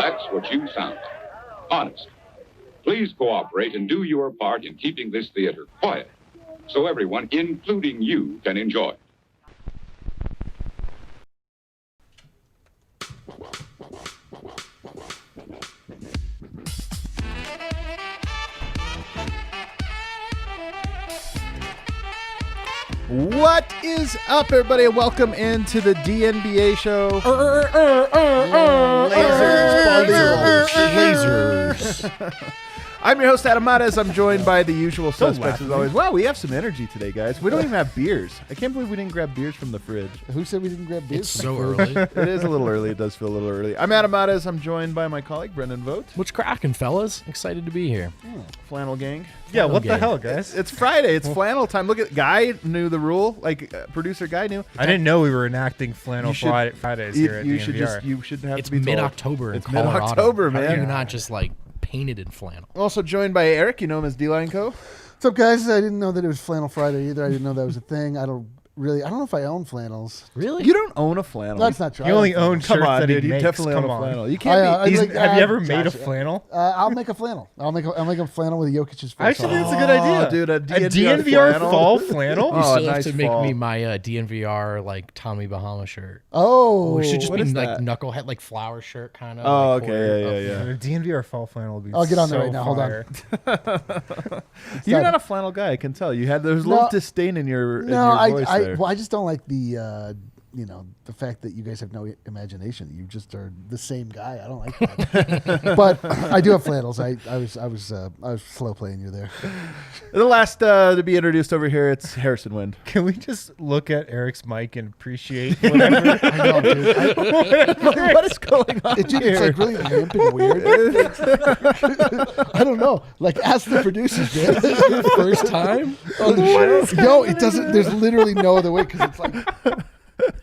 That's what you sound like. Honest. Please cooperate and do your part in keeping this theater quiet so everyone, including you, can enjoy it. What is up, everybody, and welcome into the DNBA Show. Lasers. I'm your host, Adam Mares. I'm joined by the usual suspects as always. Wow, we have some energy today, guys. We don't even have beers. I can't believe we didn't grab beers from the fridge. Who said we didn't grab beers? It's so early. It is a little early. It does feel a little early. I'm Adam Mares. I'm joined by my colleague, Brendan Vogt. What's cracking, fellas? Excited to be here. Flannel gang. Yeah, what the gang. hell, guys? It's Friday. It's flannel time. Look at Guy knew the rule. Like producer Guy knew. I didn't know we were enacting Flannel You should- Fridays here at You DNVR. you should have It's to be told. mid-October in It's Colorado. mid-October, How are man. you not just like painted in flannel? Also joined by Eric. You know him as D-Line Co. What's up, guys? I didn't know that it was Flannel Friday either. I didn't know that was a thing. I don't know if I own flannels. Really? You don't own a flannel. That's not true. You only own Come shirts on, that dude. he You makes. definitely own Come a on. flannel. You can't I be. like- Have you ever made a Josh, flannel? I'll make a flannel. I'll make a flannel with Jokic's face. Actually, on it. that's a good idea. dude, a A DNVR DNVR flannel? fall flannel? You Oh, still nice have to make fall. me my DNVR like Tommy Bahama shirt. Oh, It should just what be is like that? knucklehead, like flower shirt kind of. Oh, like, okay, quarter yeah. of- A DNVR fall flannel would be I'll get on there so right now. Hold on. fire. You're not a flannel guy. I can tell. You had there's a little disdain in your voice there. I just don't like the the fact that you guys have no imagination. You just are the same guy. I don't like that. But I do have flannels. I was slow playing you there. The last to be introduced over here, it's Harrison Wind. Can we just look at Eric's mic and appreciate whatever? I know, dude. What is going on Dude, here? it's like really limp and weird. I don't know. Like, ask the producers, man. First time? No, it doesn't. There's literally no other way because it's like.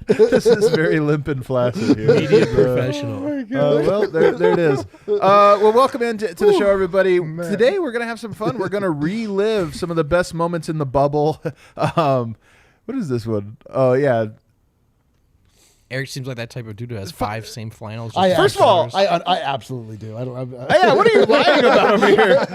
This is very limp and flaccid here. Media professional. Well, there it is. Well, welcome into the show, everybody. Today we're gonna have some fun. We're gonna relive some of the best moments in the bubble. What is this one? Oh yeah. Eric seems like that type of dude who has 5 same flannels. First of all, I absolutely do. I don't. Yeah, what are you lying about over here?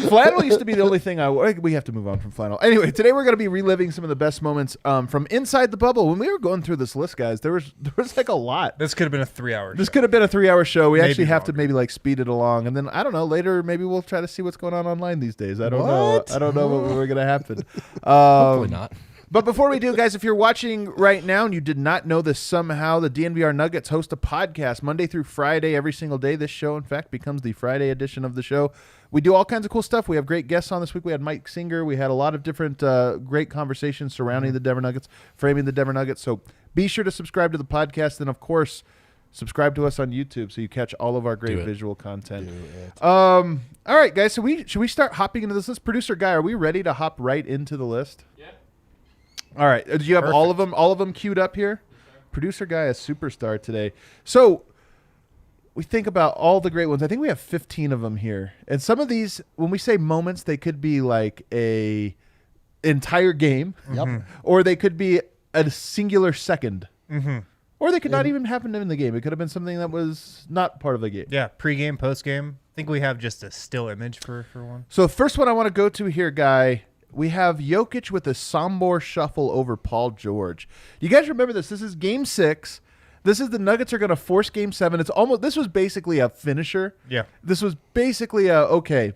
Flannel used to be the only thing we have to move on from flannel. Anyway, today we're going to be reliving some of the best moments from inside the bubble. When we were going through this list, guys, there was like a lot. This could have been a 3-hour This show. could have been a 3-hour show. We Maybe actually have to longer. maybe like speed it along, and then I don't know. Later, maybe we'll try to see what's going on online these days. I don't What? know. I don't know what we're going to happen. Hopefully not. But before we do, guys, if you're watching right now and you did not know this somehow, the DNVR Nuggets host a podcast Monday through Friday every single day. This show, in fact, becomes the Friday edition of the show. We do all kinds of cool stuff. We have great guests on this week. We had Mike Singer. We had a lot of different great conversations surrounding the Denver Nuggets, framing the Denver Nuggets. So be sure to subscribe to the podcast. And, of course, subscribe to us on YouTube so you catch all of our great visual content. All right, guys, so should we start hopping into this list? Producer Guy, are we ready to hop right into the list? Yeah. All right. Do you have all of them queued up here? Producer Guy is superstar today. So we think about all the great ones. I think we have 15 of them here. And some of these, when we say moments, they could be like a entire game. Yep. Or they could be a singular second. Mm-hmm. Or they could not even happen in the game. It could have been something that was not part of the game. Yeah, pre-game, post-game. I think we have just a still image for one. So the first one I want to go to here, Guy, we have Jokic with a Sombor shuffle over Paul George. You guys remember this? This is Game 6. This is the Nuggets are going to force Game 7. This was basically a finisher. Yeah. This was basically okay,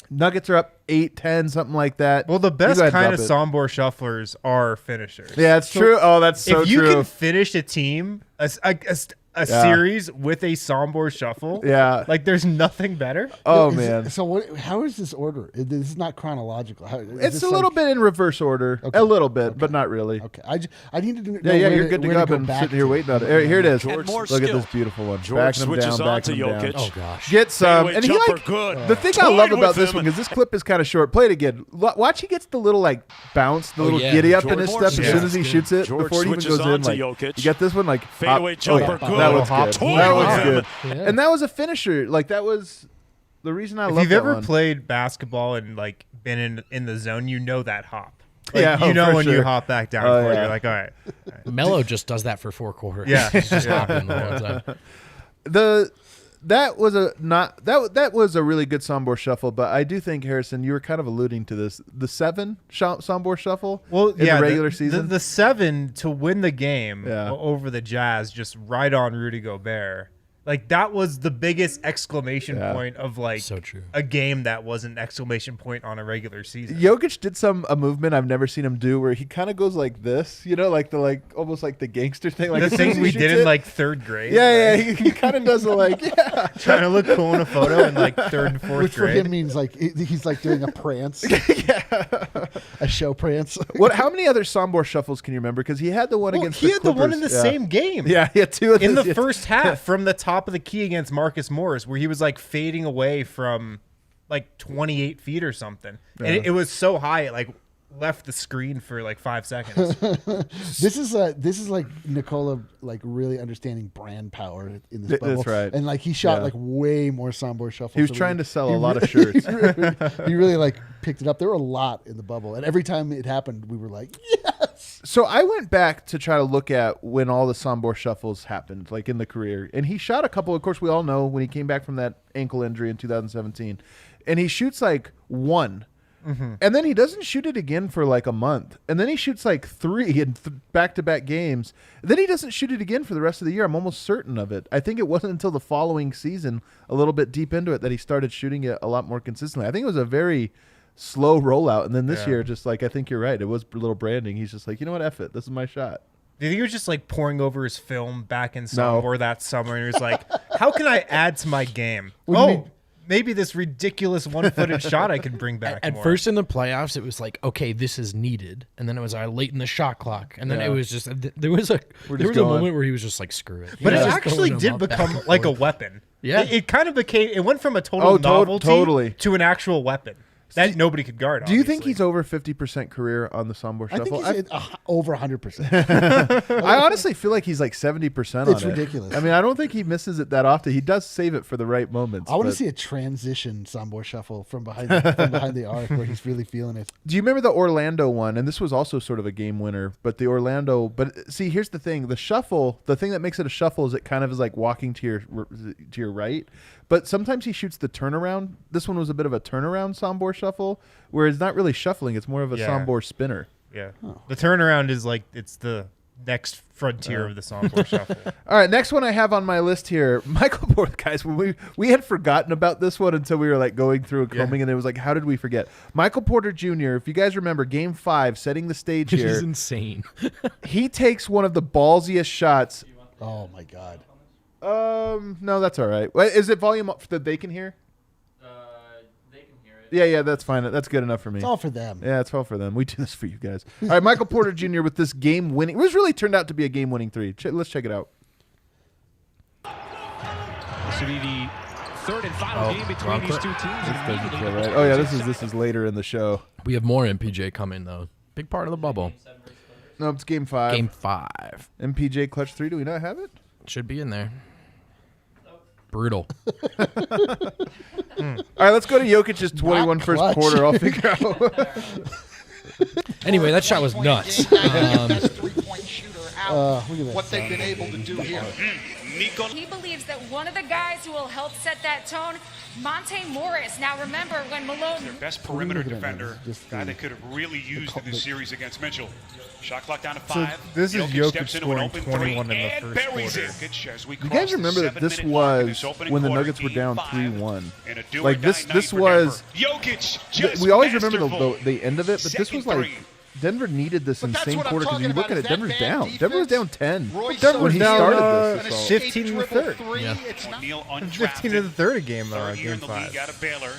Nuggets are up 8-10, something like that. Well, the You best go ahead and kind of drop Sombor shufflers are finishers. Yeah, it's true. Oh, that's so if you true. can finish a team, a series with a Sombor shuffle, Yeah. like there's nothing better. Oh, Is it- man. So what? How is this order? This is not chronological. Is It's this a little like- bit in reverse order. Okay. A little bit, but not really. Okay, I need to know. Yeah, where you're good to where go. I've been back sitting here to. waiting on it. Here it is. George more Look at skill. this beautiful one. George Backing him switches down, on backing to him down. Jokic. Oh, gosh. Get some. Fadeaway And he jumper, like good. the thing I love Toyed about with this him. one because this clip is kind of short. Play it again. Watch, he gets the little like bounce, the little yeah. giddy up George in his Morris, step as yeah. soon as he shoots it George before it even switches goes on in. to Like Jokic. you get this one, like Fadeaway jumper, good. That one's good. Toyed That with one's him. good. Yeah. And that was a finisher. Like that was the reason I If love you've that ever one. played basketball and like been in the zone, you know that hop. Like, Yeah, you know for when sure. you hop back down Oh, court, yeah. you're like, all right. Melo just does that for 4 quarters. Yeah. He's just Yeah. hopping the whole time. That was that was a really good Sombor shuffle, but I do think, Harrison, you were kind of alluding to this. The 7 Sombor shuffle in the regular season. The 7 to win the game Yeah. over the Jazz, just right on Rudy Gobert. Like, that was the biggest exclamation point of, like, So true. a game that was an exclamation point on a regular season. Jokic did a movement I've never seen him do where he kind of goes like this, almost like the gangster thing. Like The thing we did in, like, 3rd grade. Yeah, he kind of does it like, yeah. Trying to look cool in a photo in, like, 3rd and 4th Which for grade. him means like he's like doing a prance, a show prance. How many other Sombor shuffles can you remember? Because he had the one against he the had the one in Clippers. the same game. Yeah, he had 2 of In those, the first half, from the top of the key against Marcus Morris, where he was like fading away from like 28 feet or something, and it was so high it like left the screen for like 5 seconds. This is like Nikola like really understanding brand power in this bubble. That's right. And like he shot like way more Sombor shuffles. He was trying to sell a lot of shirts. He really like picked it up. There were a lot in the bubble, and every time it happened, we were like, yes. So I went back to try to look at when all the Sombor shuffles happened, like in the career. And he shot a couple. Of course, we all know when he came back from that ankle injury in 2017. And he shoots like 1. Mm-hmm. And then he doesn't shoot it again for like a month. And then he shoots like 3 in back-to-back games. And then he doesn't shoot it again for the rest of the year. I'm almost certain of it. I think it wasn't until the following season, a little bit deep into it, that he started shooting it a lot more consistently. I think it was a very slow rollout. And then this year, just like, I think you're right. It was a little branding. He's just like, you know what? F it. This is my shot. Do you think he was just like poring over his film back in Sombor that summer, and he was like, how can I add to my game? Maybe this ridiculous one-footed shot I can bring back At more. first in the playoffs, it was like, okay, this is needed, and then it was late in the shot clock, and then it was just there was a moment where he was just like, screw it. But it Just actually throwing did them up back become and like a forth. weapon. Yeah. It kind of became, it went from a total novelty totally. to an actual weapon that nobody could guard. Do you think obviously. he's over 50% career on the Sombor I shuffle? think he's over 100%. I honestly feel like he's like 70% on it. It's ridiculous. I mean, I don't think he misses it that often. He does save it for the right moments. I want to but- see a transition Sombor shuffle from behind the arc where he's really feeling it. Do you remember the Orlando one? And this was also sort of a game winner, but the Orlando. But see, here's the thing: the shuffle. The thing that makes it a shuffle is it kind of is like walking to your right. But sometimes he shoots the turnaround. This one was a bit of a turnaround Sombor shuffle, where it's not really shuffling; it's more of a Sombor spinner. Yeah. The turnaround is like, it's the next frontier of the Sombor shuffle. All right, next one I have on my list here, Michael Porter. Guys, when we had forgotten about this one until we were like going through and combing, and it was like, how did we forget? Michael Porter Jr. If you guys remember, Game 5, setting the stage Which here, is insane. he takes one of the ballsiest shots. Oh my God. No, that's all right. Is it volume up that they can hear? They can hear it. Yeah, that's fine. That's good enough for me. It's all for them. Yeah, it's all for them. We do this for you guys. All right, Michael Porter Jr. with this game-winning. It was really turned out to be a game-winning 3. Let's check it out. This will be the third and final game between these two teams. Doesn't feel right. Oh yeah, this is later in the show. We have more MPJ coming though. Big part of the bubble. No, it's Game 5. Game 5 MPJ Clutch 3. Do we not have it? should be in there. Brutal. All right, let's go to Jokic's 21 first clutch. quarter. I'll figure out. Anyway, that shot was nuts. Three-point shooter out. Look at that What they've been able to do here. He believes that one of the guys who will help set that tone, Monte Morris. Now remember when Malone... Their best perimeter Look at that, defender, just guy the- that could have really used in this series against Mitchell. Shot clock down to So 5. this is Jokic steps into an scoring open 21 three in the and first buries quarter. Jokic as we You cross guys the remember that this 7-minute mark in was this opening when the quarter, Nuggets were game down 5, 3-1. and a do or Like die this night for was. Denver. Jokic just We always remember masterful. the end of it, but this was like Second Denver needed this But that's insane what I'm quarter because talking you look about, at it, is Denver's that down. bad Denver was down defense. 10. Royce Denver when he was down, started this. an so- escape 15 in the dribble third. three. Yeah. It's not O'Neal 15 in the undrafted. third game, Third year game in the 5. league out of Baylor.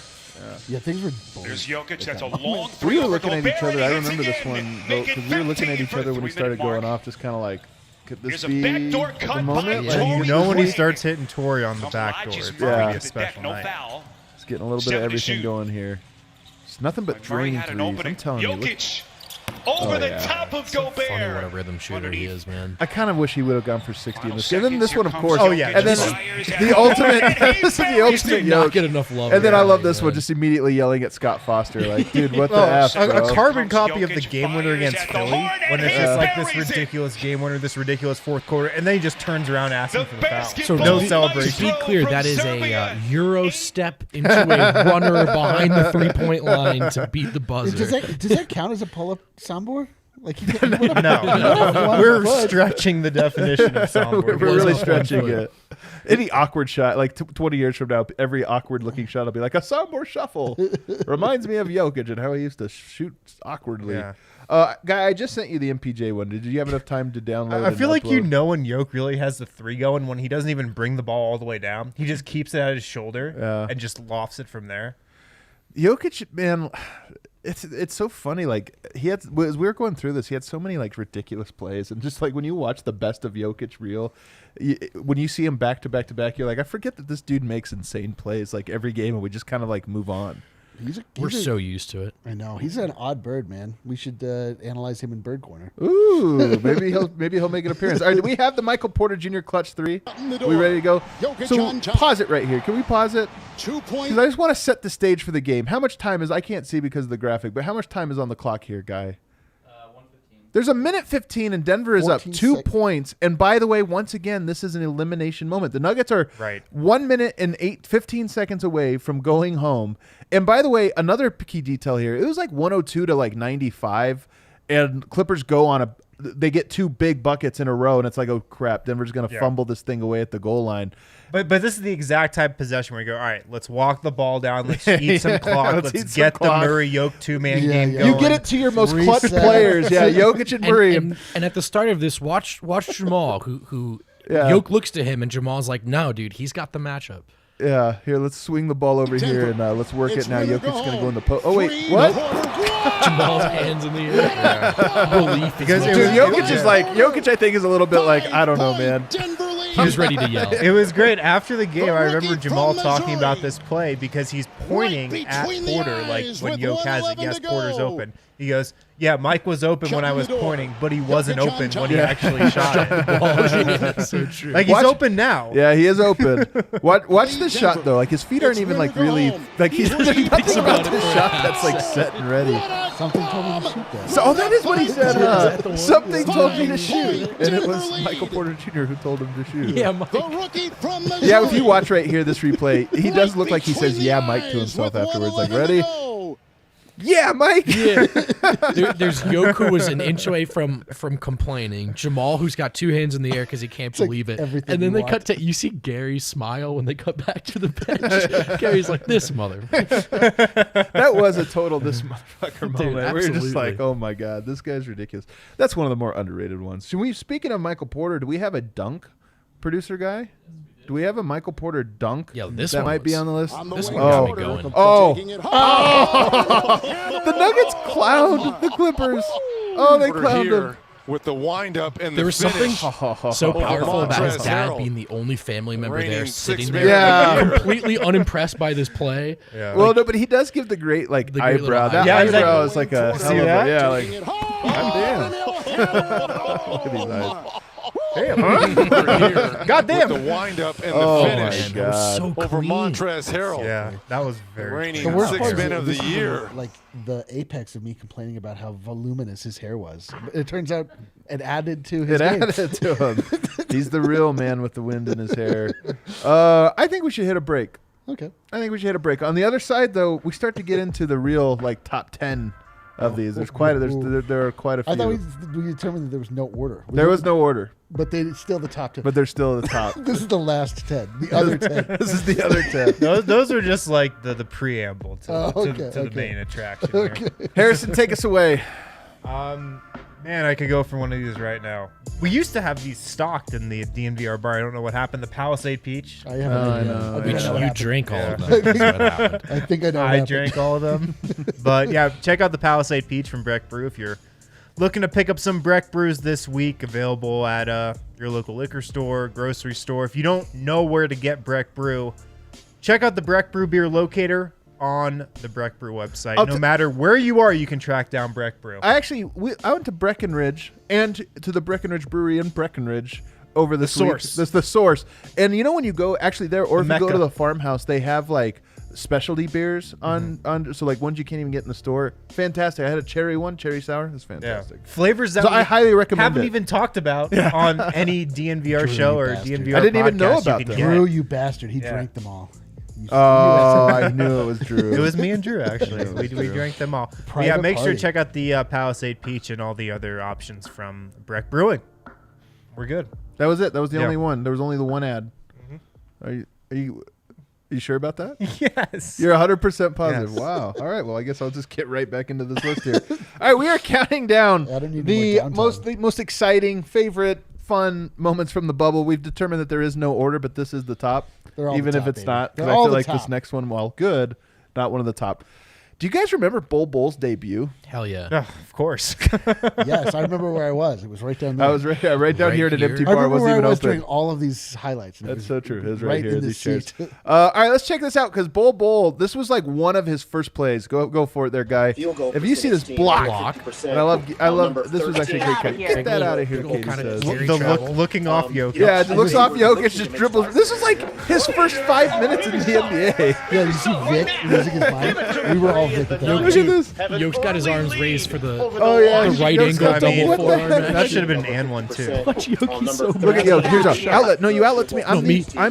Yeah, things were bold. There's Jokic. That's a Okay. long We three were over looking at each Gobert, other. I and he hits remember this again. one Make it because we were looking at 13 each for other when he 3-minute started going mark. off, just kind of like, could this Here's a be backdoor the cut moment? by Like, You Torrey know when he Craig. starts hitting Torrey on the backdoor. Elijah's It's Murray gonna Yeah. be a to the deck, special no night. foul. it's getting a little bit of 70 everything shoot. going here. It's nothing but Murray draining had an threes. opening. I'm telling you. Look, Jokic. over the top of Gobert. Funny what a rhythm shooter he is, man. I kind of wish he would have gone for 60 in this game. And then this one, of Here course. comes And then the ultimate. This is the ultimate Not yoke. get enough love. And then I love really, this one, man. just immediately yelling at Scott Foster, like, dude, what the Oh, F, bro? a carbon copy of the game winner Jokic against fires at the Philly horn, when and it's he just like this buries it. ridiculous game winner, this ridiculous fourth quarter, and then he just turns around asking The for the foul. basketball So no nice celebration. To be clear, from that is Serbia. a Euro step into a runner behind the 3-point line to beat the buzzer. Does that count as a pull-up Sombor? Like he No, we're stretching the definition of Sombor. We're really Wasn't stretching one it. Any awkward shot, like 20 years from now, every awkward-looking shot will be like a Sombor shuffle. Reminds me of Jokic and how he used to shoot awkwardly. Yeah. Guy, I just sent you the MPJ one. Did you have enough time to download I and feel like you upload? know when Yoke really has the three going when he doesn't even bring the ball all the way down. He just keeps it at his shoulder and just lofts it from there. Jokic, man, it's so funny. Like as we were going through this, he had so many like ridiculous plays, and just like when you watch the best of Jokic reel, when you see him back to back to back, you're like, I forget that this dude makes insane plays like every game, and we just kind of like move on. We're so used to it. I know he's an odd bird, man. We should analyze him in Bird Corner. Ooh, maybe he'll make an appearance. All right, do we have the Michael Porter Jr. clutch three? Are we ready to go? So pause it right here. Can we pause it? 2 points. Because I just want to set the stage for the game. How much time is, I can't see because of the graphic, but how much time is on the clock here, Guy? 1:15. There's a minute 15 and Denver is up 2 seconds. points. And by the way, once again, this is an elimination moment. The Nuggets are Right. 1 minute and 15 seconds away from going home. And by the way, another key detail here, it was like 102 to like 95, and Clippers go on they get 2 big buckets in a row, and it's like, oh crap, Denver's going to fumble this thing away at the goal line. But this is the exact type of possession where you go, all right, let's walk the ball down, let's eat some clock, Let's eat let's some get clock. the Murray Yoke 2-man game yeah. going. You get it to your most clutch Reset. players. Yeah, Jokic and Murray. And at the start of this, watch Jamal, who Yeah. Yoke looks to him, and Jamal's like, no, dude, he's got the matchup. Yeah, here, let's swing the ball over here, and let's work It's it now. winner Jokic's going to go home. in the post. Oh, wait, what? Jamal's hands in the air. Relief. Because Dude, Jokic is like, Jokic, I think, is a little bit like, I don't know, man. He was ready to yell. It was great. After the game, I remember rookie Jamal from talking Missouri. about this play because he's pointing at between the Porter, like eyes when with Yoke has it. 1:11 Yes, to Porter's go. open. He goes, yeah, Mike was open when I was Shutting the door. pointing, but he wasn't Jokic on open top. when he actually shot it. That's so true. Like, he's Watch- open now. Yeah, he is open. Watch the shot, though. Like, his feet aren't even, like, really, like, he's there's nothing about this shot that's, like, set and ready. Something told me to shoot that. So, that is what he said. Something told me to shoot. Point, And it was Denver Michael lead. Porter Jr. who told him to shoot. Yeah, Mike. The rookie from Missouri. Yeah, if you watch right here, this replay, he does look like he says, yeah, Mike, to himself afterwards. Like, ready? Yeah, Mike. Yeah. There's Yoke, who was an inch away from complaining. Jamal, who's got 2 hands in the air because he can't like believe it. everything And then you they cut to, you see Gary smile when they cut back to the bench. Gary's like, this mother. That was a total this motherfucker moment. We were just absolutely. like, oh my God, this guy's ridiculous. That's one of the more underrated ones. Speaking of Michael Porter, do we have a dunk, producer guy? Do we have a Michael Porter dunk Yeah, this that one might be was- on the list? This one Oh. got me going. Oh. Taking it home. The Nuggets clowned the Clippers. Oh, they clowned them. With the windup and There the was something finish. so powerful about his Montrezl dad Harrell. being the only family member there, Reigning sitting six-man there, Yeah. of the year. completely unimpressed by this play. Yeah. Well, no, but he does give the great The great eyebrow. little That Yeah, he's like- eyebrow is like a See that? Yeah, like Taking it home. goddamn. Look at these eyes. Goddamn. With the windup and Oh, the my finish That was God. so over clean. Montrezl Harrell. Yeah, that was very Reigning The worst part is six-man that of the this is year. like the apex of me complaining about how voluminous his hair was. It turns out it added to his It game. added to him. He's the real man with the wind in his hair. I think we should hit a break. Okay. I think we should hit a break. On the other side, though, we start to get into the real like top 10 of these. There are quite a few. I thought we determined that there was no order. There was no order, But they still the top 10. but they're still at the top. This is the last 10. The other 10. This is the other 10. Those are just like the preamble to, Oh, okay, to the okay. main attraction. Here. Harrison, take us away. Man, I could go for one of these right now. We used to have these stocked in the DNVR bar. I don't know what happened. The Palisade Peach. I have an idea. know. I think I know what You happened. drank all of Yeah. them. That's what happened. I think I know what I happened. drank all of them. But yeah, check out the Palisade Peach from Breck Brew if you're looking to pick up some Breck Brews this week. Available at your local liquor store, grocery store. If you don't know where to get Breck Brew, check out the Breck Brew Beer Locator. on the Breck Brew website. No matter where you are, you can track down Breck Brew. I went to Breckenridge and to the Breckenridge Brewery in Breckenridge over the source. That's the source. And you know when you go actually there, or if you go to the farmhouse, they have like specialty beers on so like ones you can't even get in the store. Fantastic. I had a cherry sour. It's fantastic. Yeah. Flavors that I highly recommend haven't even talked about on any DNVR show or DNVR I didn't even know podcast about them. Drew, you bastard. He drank them all. Oh, I knew it was Drew. It was me and Drew, actually. We drank them all. Yeah, make sure to check out the Palisade Peach and all the other options from Breck Brewing. We're good. That was it. That was the only one. There was only the one ad. Are you sure about that? Yes. You're 100% positive. Yes. Wow. All right. Well, I guess I'll just get right back into this list here. All right. We are counting down the most exciting, favorite, fun moments from the bubble. We've determined that there is no order, but this is the top, even if it's not. Because I feel like this next one, while good, not one of the top. Do you guys remember Bol Bol's debut? Hell yeah. Oh, of course. Yes, I remember where I was. It was right down there. I was right down here at an empty bar. I remember where I was during open. all of these highlights. That's so true. It was right here in in the these chairs. seat. All right, let's check this out because Bol Bol, this was like one of his first plays. Go for it there, guy. If you see this block, and I love this was actually a great catch. Get that out of here, Katie says. Looking off Jokic. Yeah, it looks off Jokic, just dribbles. This is like his first 5 minutes in the NBA. Yeah, you see Vic losing his mind? We were all Vic at that. Look at this. Yoke's got his arms raised for the the right angle double forearm. That should have been an and one too. Look at Yoke. Here's our outlet. No, you outlet to me. I'm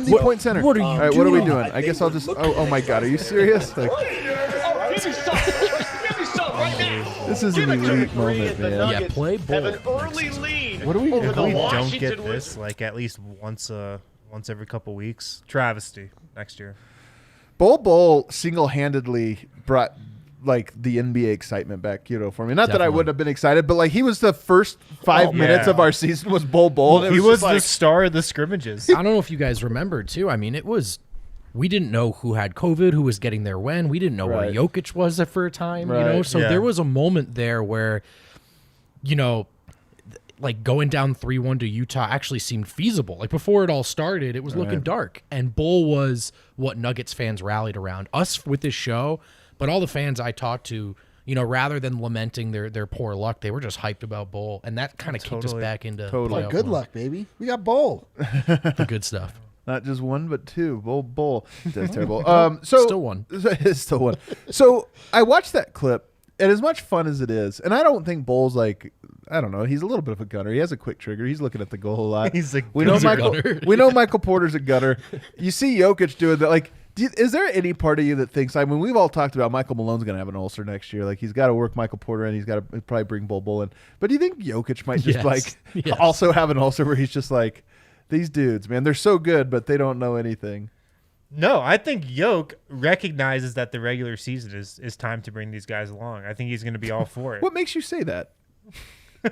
the point center. What are you All right, what are we doing? I guess I'll just. Oh my God, are you serious? Like, this is an elite moment, man. Yeah, play ball. What are we If doing? we don't get this like at least once every couple weeks, travesty next year. Bol Bol single-handedly brought like the NBA excitement back, for me. Not that I wouldn't have been excited, but like he was the first 5 minutes of our season was Bol Bol. He was the star of the scrimmages. I don't know if you guys remember too. I mean, we didn't know who had COVID, who was getting there when. We didn't know where Jokic was for a time, So there was a moment there where, like going down 3-1 to Utah actually seemed feasible. Like before it all started, it was looking dark. And Bol was what Nuggets fans rallied around. Us with this show, but all the fans I talked to, rather than lamenting their poor luck, they were just hyped about Bol. And that kind of kicked us back into playoff Good mode. luck, baby. We got Bol. The good stuff. Not just one, but two. Bol. That's terrible. Still one. It's still one. So I watched that clip, and as much fun as it is, and I don't think Bol's like, I don't know, he's a little bit of a gunner. He has a quick trigger. He's looking at the goal a lot. We know Michael Porter's a gunner. You see Jokic doing that. Like, is there any part of you that thinks, I mean, we've all talked about Michael Malone's going to have an ulcer next year. Like, he's got to work Michael Porter in. He's got to probably bring Bol Bol in. But do you think Jokic might just also have an ulcer where he's just like, these dudes, man, they're so good, but they don't know anything? No, I think Yoke recognizes that the regular season is time to bring these guys along. I think he's going to be all for it. What makes you say that?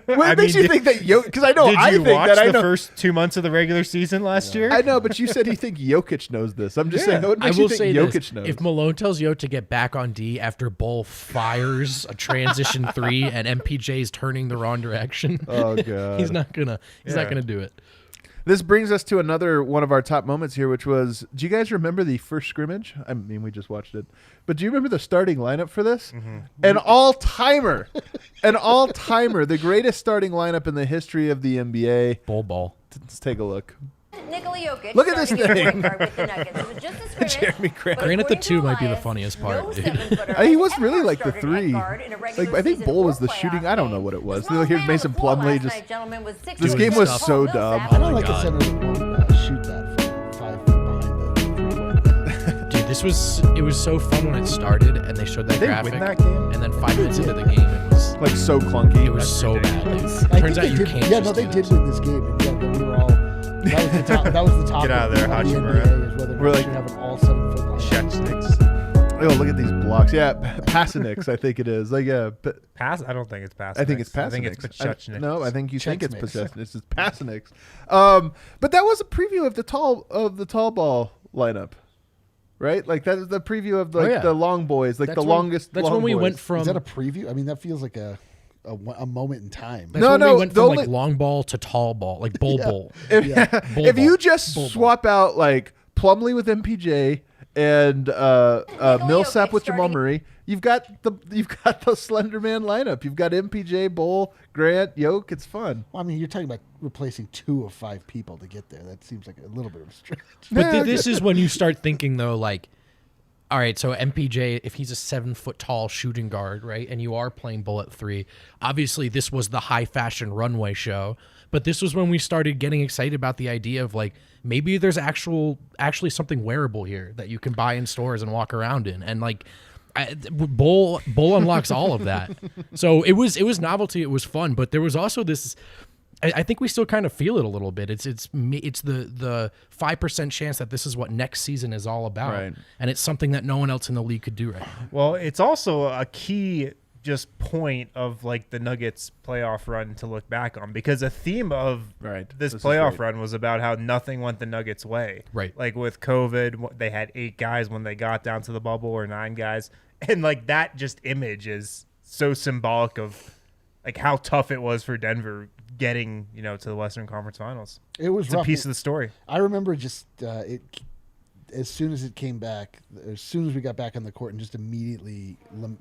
What makes you think that Jokic? Because I know I think watch that I know the first 2 months of the regular season last year. I know, but you said you think Jokic knows this. I'm just saying. What makes you think Jokic knows? If Malone tells Jokic to get back on D after Bol fires a transition 3 and MPJ's turning the wrong direction, oh god, he's not gonna do it. This brings us to another one of our top moments here, which was, do you guys remember the first scrimmage? I mean, we just watched it. But do you remember the starting lineup for this? Mm-hmm. An all-timer. The greatest starting lineup in the history of the NBA. Bol Bol. Let's take a look. Nikola Jokic. Look at this thing. With the Nuggets. It was just a scrimmage, Jeremy Grant. Grant at the 2 might be the funniest part, dude. He was really like the 3. Like I think Bol was the shooting. I don't know what it was. Here's Mason Plumlee. This game was so dumb. I don't like a center shoot that from 5 feet behind the 3-point. Dude, it was so fun when it started and they showed that graphic. Win that game? And then 5 minutes into the game, it was like so clunky. It was so bad. Turns out you can't. Yeah, no, they did win this game. And yeah, we were all. That was the top. Get out of there, Hachimura. We're like having all 7 foot lines. Shatsnicks. Oh, look at these blocks. Yeah, Passanix, I think it is. Like Pass. I don't think it's Passanix. I think it's Passanix. I think it's Pachechnik. No, I think you think it's Passanix. It's Passanix. But that was a preview of the tall ball lineup, right? Like that is the preview of the long boys, like the longest. That's when we went from. Is that a preview? I mean, that feels like a moment in time. That's when we went from like long ball to tall ball, like Bol Bol. If you just swap out like Plumlee with MPJ and Millsap Jokic with Jamal starting. Murray. You've got the Slender Man lineup. You've got MPJ, Bol, Grant, Yoke. It's fun. Well, I mean, you're talking about replacing 2 of 5 people to get there. That seems like a little bit of a stretch. But this is when you start thinking, though, like, all right, so MPJ, if he's a 7-foot tall shooting guard, right, and you are playing Bol at 3, obviously this was the high fashion runway show. But this was when we started getting excited about the idea of, like, maybe there's actually something wearable here that you can buy in stores and walk around in. And, like, Bol unlocks all of that. So it was novelty. It was fun. But there was also this, I think we still kind of feel it a little bit. It's the 5% chance that this is what next season is all about. Right. And it's something that no one else in the league could do right now. Well, it's also a key just point of like the Nuggets playoff run to look back on, because a theme of this playoff run was about how nothing went the Nuggets' way. Right. Like with COVID, they had 8 guys when they got down to the bubble, or 9 guys. And like that just image is so symbolic of like how tough it was for Denver getting, to the Western Conference Finals. It was it's rough. a piece of the story. I remember just as soon as it came back, as soon as we got back on the court, and just immediately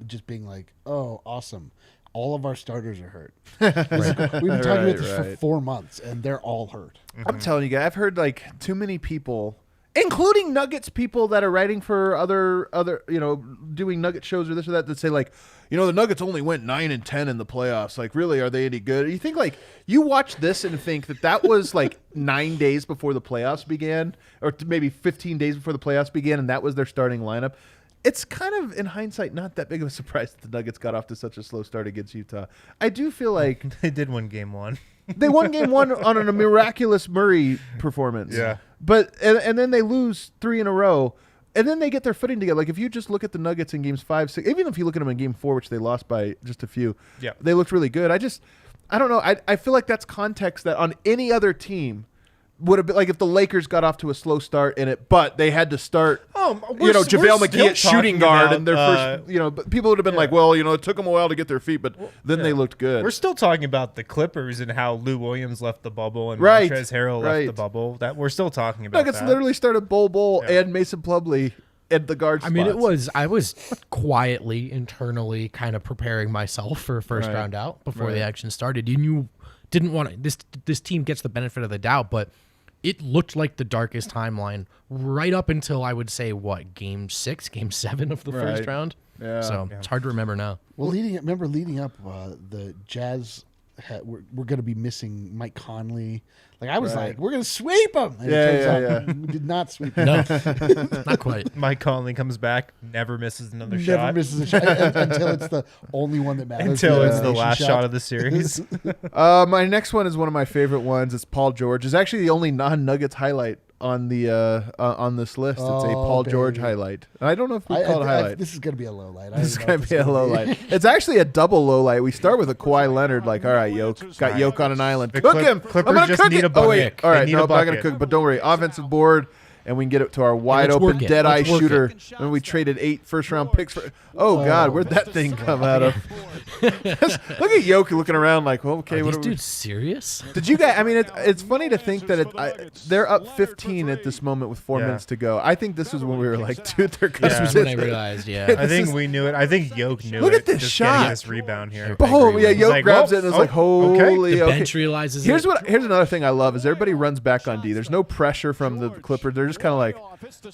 just being like, oh, awesome. All of our starters are hurt. We've been talking about this for 4 months, and they're all hurt. I'm telling you guys, I've heard like too many people, including Nuggets people that are writing for other doing Nugget shows or this or that say like, the Nuggets only went 9-10 in the playoffs. Like, really, are they any good? You think like you watch this and think that was like 9 days before the playoffs began, or maybe 15 days before the playoffs began, and that was their starting lineup. It's kind of, in hindsight, not that big of a surprise that the Nuggets got off to such a slow start against Utah. I do feel like they did win game 1. They won game 1 on a miraculous Murray performance. Yeah. But and then they lose 3 in a row, and then they get their footing together. Like if you just look at the Nuggets in games 5, 6, even if you look at them in game 4, which they lost by just a few, they looked really good. I don't know. I feel like that's context that on any other team would have been like if the Lakers got off to a slow start but they had to start. JaVale McGee at shooting guard and their first. But people would have been like, well, it took them a while to get their feet, but then they looked good. We're still talking about the Clippers and how Lou Williams left the bubble and Montrezl Harrell left the bubble. That we're still talking about. Nuggets literally started Bol Bol and Mason Plumlee at the guard spots. I mean, I was quietly, internally kind of preparing myself for first round out before the action started. You didn't want to. This team gets the benefit of the doubt, but it looked like the darkest timeline right up until I would say game 6, game 7 of the first round. Yeah. So it's hard to remember now. Well, leading up, the Jazz we're going to be missing Mike Conley. Like I was like, we're going to sweep them. And it turns out we did not sweep them. No, not quite. Mike Conley comes back, never misses another shot. Never misses a shot until it's the only one that matters. Until it's the last shot of the series. My next one is one of my favorite ones. It's Paul George. It's actually the only non-Nuggets highlight on the on this list. It's a Paul George highlight. I don't know if we call it a highlight. This is going to be a low light. This is going to be a low light. It's actually a double low light. We start with a Kawhi Leonard, like, all right, Yoke. Got Yoke on an island. Cook him. Clippers I'm going to just cook need it. a bucket. Oh, wait. All right, They no, need I'm a not going to bucket. cook. But don't worry. Offensive board. And we can get it to our wide open, dead eye shooter. And we traded 8 first-round picks for. Oh God, where'd that thing come out of? Look at Yoke looking around like, well, okay, Are what these are we? dudes serious? Did you guys? I mean, it's funny to think that they're up 15 at this moment with 4 minutes to go. I think this was when we were like, dude, they're going This was when I realized, I think we knew it. I think Yoke knew it. Look at this just shot. Getting this rebound here. Boom! Yeah, Yoke like, grabs it and it's like, holy. The okay. bench realizes Here's it. Here's another thing I love is everybody runs back on D. There's no pressure from the Clippers. They're just kind of like, all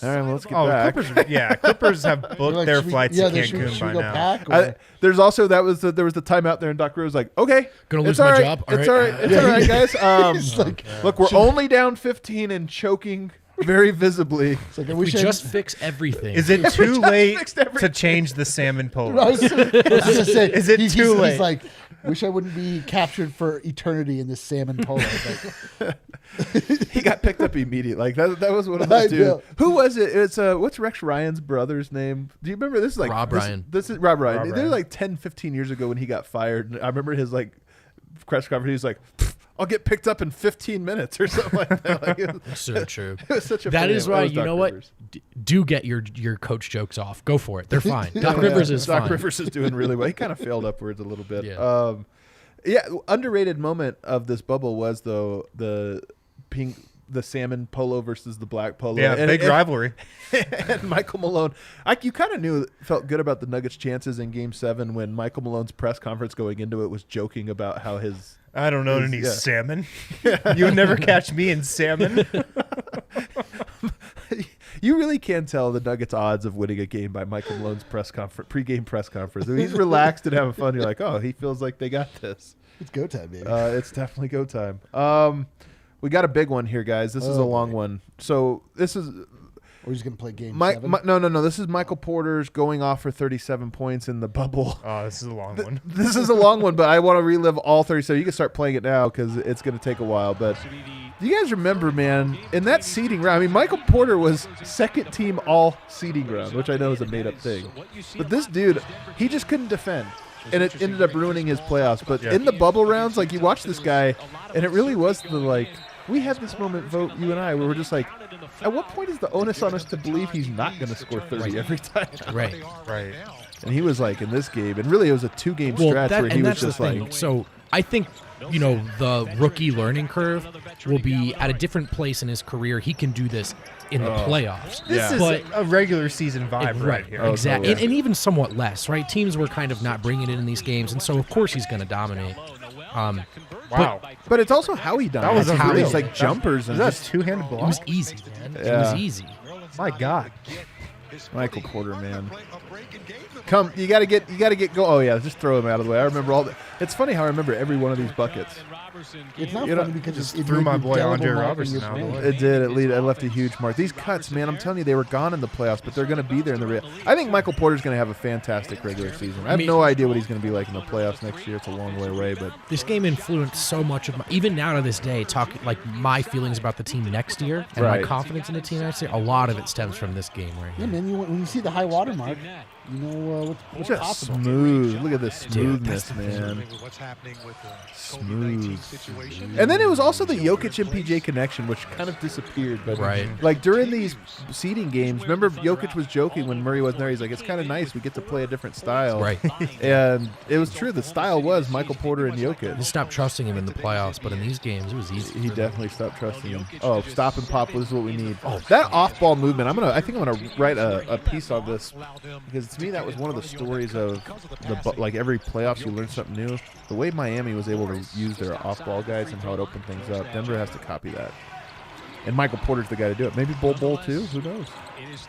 right, well, let's get back. Clippers have booked their flights to Cancun by now. There's also there was the timeout there, and Doc Rivers was like, okay, Gonna lose it's my all right. job. It's all right. It's all right, guys. Look, we're only down 15 and choking very visibly. Like, we just fix everything. Is it too late to change the salmon polo? I was gonna say, is it too late? He's like, wish I wouldn't be captured for eternity in this salmon polo. He got picked up immediately. Like that was one of those dudes. Who was it? It's what's Rex Ryan's brother's name? Do you remember? This is like Rob Ryan. This is Rob Ryan. This is like 10, 15 years ago when he got fired. And I remember his like press conference. He was like, I'll get picked up in 15 minutes or something like that. Like, it was, so true. It was such a that is why, you know what? Rivers. Do get your coach jokes off. Go for it. They're fine. Doc Rivers is fine. Doc Rivers is doing really well. He kind of failed upwards a little bit. Yeah. Yeah, underrated moment of this bubble was, though, the ping the salmon polo versus the black polo. Yeah, big rivalry. And Michael Malone, you kind of felt good about the Nuggets' chances in Game 7 when Michael Malone's press conference going into it was joking about how his. I don't know any salmon. You would never catch me in salmon. You really can tell the Nuggets' odds of winning a game by Michael Malone's pregame press conference. I mean, he's relaxed and having fun. You're like, oh, he feels like they got this. It's go time, baby. It's definitely go time. We got a big one here, guys. This is a long one. So this is. Or he's going to play Game 7? No. This is Michael Porter's going off for 37 points in the bubble. Oh, this is a long one. This is a long one, but I want to relive all 37. You can start playing it now because it's going to take a while. But do you guys remember, man, in that seeding round? I mean, Michael Porter was second team all seeding round, which I know is a made-up thing. But this dude, he just couldn't defend. And it ended up ruining his playoffs. But in the bubble rounds, like, you watch this guy, and it really was the, like, we had this moment, Vote, you and I, where we're just like, at what point is the onus on us to believe he's not going to score 30 every time? Right. And he was like, in this game, and really it was a 2-game stretch where he was just like. So I think, the rookie learning curve will be at a different place in his career. He can do this in the playoffs. This is a regular season vibe right here. Exactly. And even somewhat less, right? Teams were kind of not bringing it in these games, and so of course he's going to dominate. Wow. But it's also how he dominates. That was how unreal. he's like jumpers. And that's two-handed block? It was easy, man. Yeah. It was easy. My God. Michael Porter, man. Come, you gotta get go. Oh yeah, just throw him out of the way. I remember all the. It's funny how I remember every one of these buckets. It's not funny because it threw made my an boy indelible Andre mark in Robertson your out of the brain. way. It did. It left a huge mark. These cuts, man, I'm telling you, they were gone in the playoffs, but they're going to be there in the real. I think Michael Porter's going to have a fantastic regular season. I have no idea what he's going to be like in the playoffs next year. It's a long way away, but this game influenced so much of my, even now to this day, my feelings about the team next year and my confidence in the team next year. A lot of it stems from this game right Yeah, here. man. When you see the high water mark, you know what's just possible. smooth. Look at this smoothness, man. Smooth. And then it was also the Jokic MPJ connection, which kind of disappeared. But like during these seeding games, remember Jokic was joking when Murray wasn't there. He's like, it's kind of nice. We get to play a different style. Right. And it was true. The style was Michael Porter and Jokic. He stopped trusting him in the playoffs, but in these games, it was easy. He definitely stopped trusting him. Oh, stop and pop was what we need. Oh, that off-ball movement. I think I'm gonna write a piece on this because to me that was one of the stories of like every playoffs you learn something new. The way Miami was able to use their off-ball guys and how it opened things up. Denver has to copy that. And Michael Porter's the guy to do it. Maybe Bol Bol too. Who knows?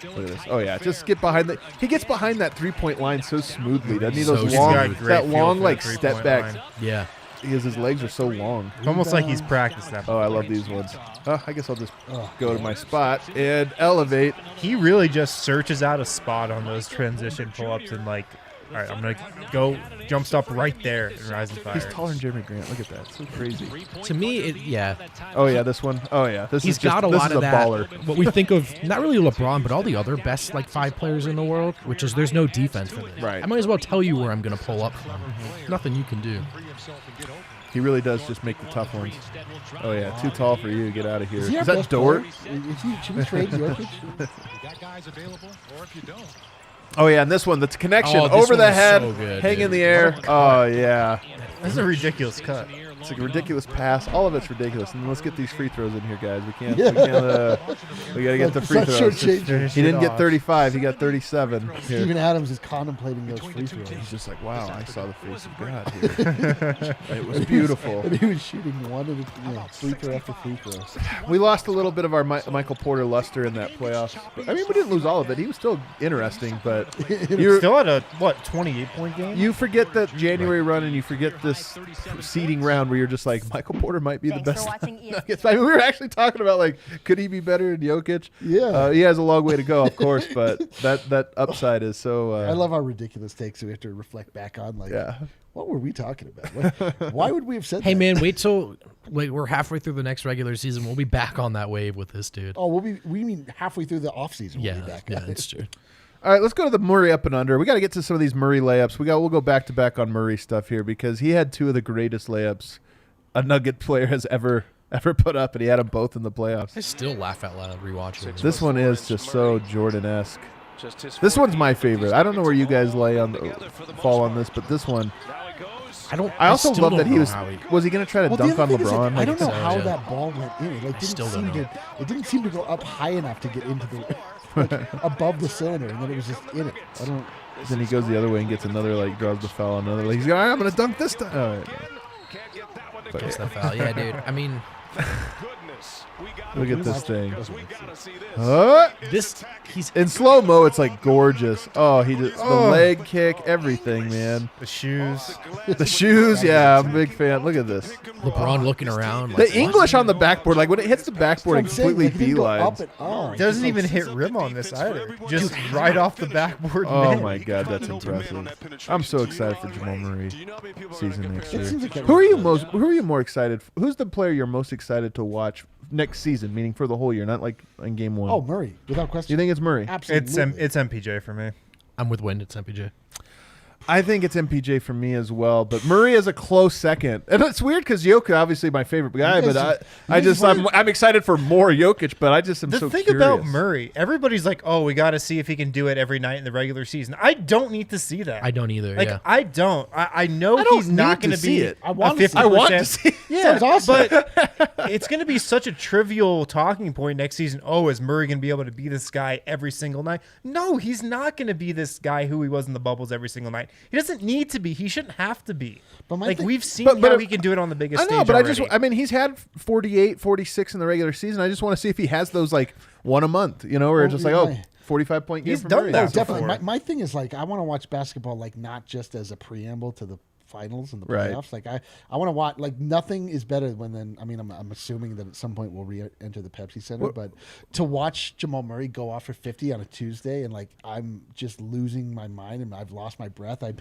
Look at this. Oh yeah, just get behind the. He gets behind that 3-point line so smoothly, doesn't he? Those long like step backs. Yeah. Because his legs are so long. It's almost like he's practiced that. Oh, I love these ones. I guess I'll just go to my spot and elevate. He really just searches out a spot on those transition pull-ups and like, all right, I'm going to go jump stop right there and rise and fire. He's taller than Jeremy Grant. Look at that. So crazy. To me, Oh, yeah, this one. Oh, yeah. He's got a lot of that. Baller. What we think of, not really LeBron, but all the other best 5 players in the world, which is there's no defense for this. Right. I might as well tell you where I'm going to pull up from. Nothing you can do. He really does just make the tough ones. Oh, yeah. Too tall for you. Get out of here. Is that Dort? Should we trade Jokic? Oh, yeah. And this one, the connection over the head, hang in the air. Oh, yeah. That's a ridiculous cut. It's a ridiculous pass. All of it's ridiculous. And let's get these free throws in here, guys. We can't. We got to get the free throws. He didn't get 35. He got 37. Steven Adams is contemplating those free throws. He's just like, wow, I saw the face of God here. It was beautiful. And he was shooting free throw after free throw. We lost a little bit of our Michael Porter luster in that playoff. I mean, we didn't lose all of it. He was still interesting, but you're still at a 28-point game. You forget that January run, and you forget this seeding round where you're just like, Michael Porter might be the best. Nuggets. I mean, we were actually talking about like, could he be better than Jokic? Yeah, he has a long way to go, of course, but that upside is so. I love our ridiculous takes. So we have to reflect back on what were we talking about? Why would we have said that? Hey, man, wait till we're halfway through the next regular season. We'll be back on that wave with this dude. Oh, we mean halfway through the offseason. We'll be back. Yeah, that's true. All right, let's go to the Murray up and under. We got to get to some of these Murray layups. We'll go back to back on Murray stuff here because he had 2 of the greatest layups a Nugget player has ever put up, and he had them both in the playoffs. I still laugh out loud rewatching it. This one is just so Jordan-esque. This one's my favorite. I don't know where you guys fall on this, but this one, I also still love don't that he know was. how he- Was he going to try to Well, dunk the on other thing is, LeBron? I don't know so, how yeah. that ball went in. It like still didn't don't seem know. to. It didn't seem to go up high enough to get into the like, above the cylinder, and then it was just in it. I don't. Then he goes the other way and gets another, like, draws the foul on another. Like, he's going, I'm going to dunk this time. All right. But, Gets the foul. Yeah, dude. I mean, look at this thing. he's In slow mo, it's like gorgeous. Oh, the leg kick, everything, man. The shoes. The shoes, yeah, I'm a big fan. Look at this. LeBron looking around. The English on the backboard, like when it hits the backboard, it I'm saying, completely like, it didn't go beelines. up at all. It doesn't even hit rim on this either. Just right off the backboard. Oh net. my God, that's impressive! I'm so excited for Jamal Murray season next year. seems like Who are you more excited? Who's the player you're most excited to watch next season? Meaning for the whole year, not like in game one. Oh, Murray, without question. You think it's Murray? Absolutely. It's MPJ for me. I'm with Wind. It's MPJ. I think it's MPJ for me as well, but Murray is a close second. And it's weird because Jokic, obviously my favorite guy, but I'm excited for more Jokic, but I just am The so thing curious. about Murray, everybody's like, "Oh, we got to see if he can do it every night in the regular season." I don't need to see that. I don't either. Like, yeah. I don't. I know I don't he's not need going to to see be it. I a want to see 50%. it. I want to see. Yeah, Sounds awesome. but it's going to be such a trivial talking point next season. Oh, is Murray going to be able to be this guy every single night? No, he's not going to be this guy who he was in the bubbles every single night. He doesn't need to be. He shouldn't have to be. But my like, thing- we've seen But how he can do it on the biggest I know, stage but already. I mean, he's had 48, 46 in the regular season. I just want to see if he has those like one a month, or Well, just you're like, right. 45-point game He's for done Murray. that Oh, definitely. before. My thing is like I want to watch basketball like not just as a preamble to the finals and the Right. playoffs. Like I want to watch like nothing is better when then. I mean, I'm assuming that at some point we'll re-enter the Pepsi Center, but to watch Jamal Murray go off for 50 on a Tuesday and like I'm just losing my mind and I've lost my breath. I'm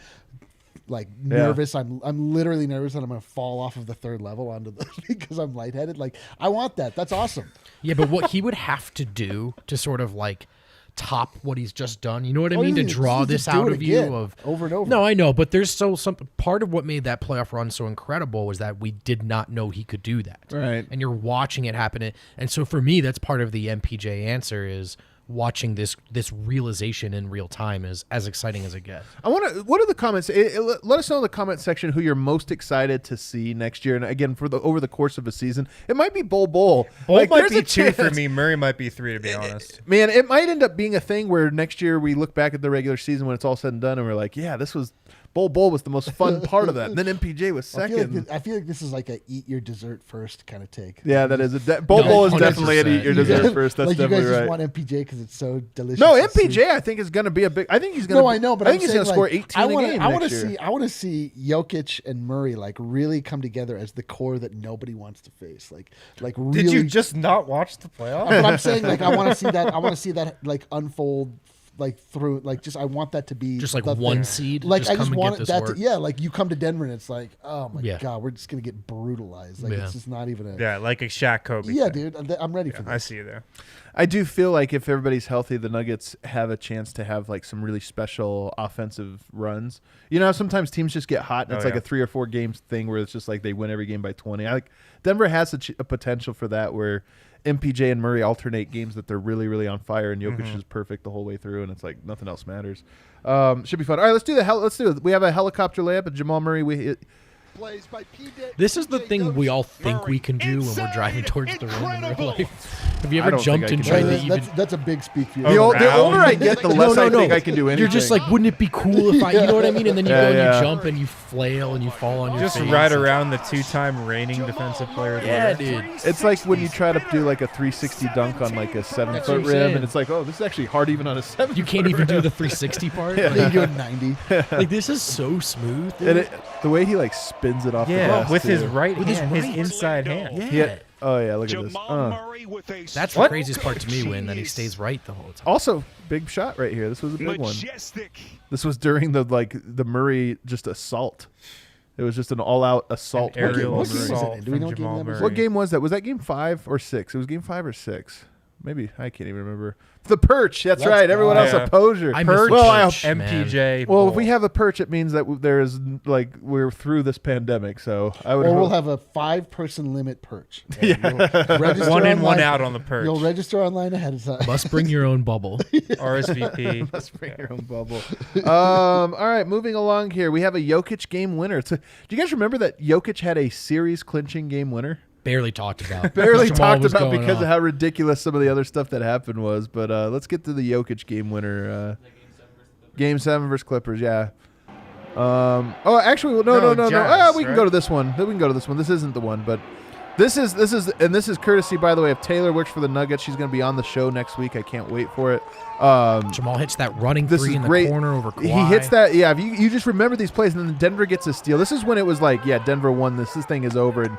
like nervous. I'm literally nervous that I'm going to fall off of the third level onto the because I'm lightheaded. Like I want that. That's awesome. Yeah, but what he would have to do to sort of like top what he's just done, you know what I mean? To he draw needs to this do out it of you again, of over and over. No, I know, but there's some part of what made that playoff run so incredible was that we did not know he could do that. Right. And you're watching it happen. And so for me, that's part of the MPJ answer is watching this realization in real time is as exciting as it gets. What are the comments? Let us know in the comment section who you're most excited to see next year. And again, over the course of a season, it might be Bol Bol. Bol Like, might there's be a 2 for chance. me. Murray might be 3, to be honest. Man, it might end up being a thing where next year we look back at the regular season when it's all said and done, and we're like, yeah, Bol Bol was the most fun part of that. And then MPJ was second. I feel like this is like a eat your dessert first kind of take. Yeah, that is Bol Bol is 100%. definitely an eat your dessert first. That's like you guys definitely just right. want MPJ because it's so delicious. No, and sweet. MPJ I think is going to be a big. I think he's going to. No, I know, but I I'm think he's saying, going to score like, 18 a game I want next to year. see. I want to see Jokic and Murray like really come together as the core that nobody wants to face. Like really. Did you just not watch the playoffs? But I'm saying like I want to see that. I want to see that like unfold. Like through, like just I want that to be Just like the one thing. seed, Like just I come just and want get this that. work. Yeah, like you come to Denver and it's like, oh my Yeah. god, we're just gonna get brutalized. Like Yeah. it's just not even a. Yeah, like a Shaq Kobe. Yeah, thing. dude, I'm ready for I this. see you there. I do feel like if everybody's healthy, the Nuggets have a chance to have like some really special offensive runs. You know, sometimes teams just get hot, and it's like a 3 or 4 games thing where it's just like they win every game by 20. Denver has a potential for that, where MPJ and Murray alternate games that they're really, really on fire, and Jokic is perfect the whole way through, and it's like nothing else matters. Should be fun. All right, let's do it. We have a helicopter layup, and Jamal Murray. This is the thing we all think we can do when we're driving towards the rim in real life. Have you I ever don't jumped think and I tried can to do even? That's a big speak for you. The older I get, the less I think I can do anything. You're just like, wouldn't it be cool if I, you know what I mean? And then you go and Yeah. you jump and you flail and you fall on your Just face. right around the 2-time reigning defensive player of the Yeah, year. dude. It's like when you try to do like a 360 dunk on like a 7-foot That's what I'm rim, saying. and it's like, oh, this is actually hard even on a 7. You can't even do the 360 part. I think you're 90. Like this is so smooth. And the way he like spins it off the Yeah, glass with too. his right With his hand, his right. inside hand. Yeah. Oh yeah, look at this. That's the craziest part to me, when that he stays right the whole time. Also, big shot right here. This was a big one. This was during the Murray just assault. It was just an all-out assault. Aerial What game was it assault in? Do we know from what game Jamal that was? Murray. What game was that? Was that game 5 or 6? It was game 5 or 6. Maybe I can't even remember. The perch. That's Let's right. go. Everyone else a poser. I miss Perch, the Well, I perch, man. MPJ. Well, Bol. if we have a perch, it means that there is we're through this pandemic. So I would. Or we'll hope- have a 5-person limit perch. Yeah. Register one in, one online- out on the perch. You'll register online ahead of time. Must bring your own bubble. RSVP. Let's bring your own bubble. All right, moving along here, we have a Jokic game winner. Do you guys remember that Jokic had a series clinching game winner? Barely talked about. Barely Jamal talked was about going because off. of how ridiculous some of the other stuff that happened was. But let's get to the Jokic game winner. Game 7 versus Clippers, yeah. Actually, well, no. Jazz, We can right? go to this one. We can go to this one. This isn't the one, but this is courtesy, by the way, of Taylor. Works for the Nuggets. She's going to be on the show next week. I can't wait for it. Jamal hits that running This three is in great. the corner over Kawhi. He hits that. Yeah, if you just remember these plays, and then Denver gets a steal. This is when it was like, yeah, Denver won this. This thing is over, and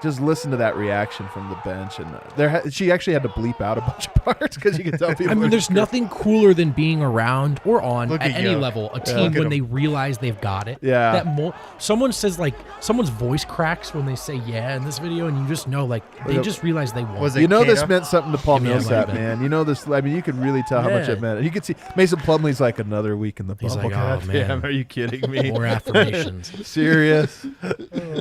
just listen to that reaction from the bench. And she actually had to bleep out a bunch of parts because you can tell people. I mean, there's nothing cooler than being around or on Look at at any Jokic. level a Look team at when him. they realize they've got it. Yeah. Someone says someone's voice cracks when they say yeah in this video, and you just know they just realize they won. Was it You know this Kata? meant something to Paul Yeah, it might Millsap, have been. man. You know this. I mean, you could really tell how much Yeah. it meant. You could see Mason Plumlee's like another week in the bubble. He's like, God oh, man. damn, are you kidding me? More affirmations. Serious.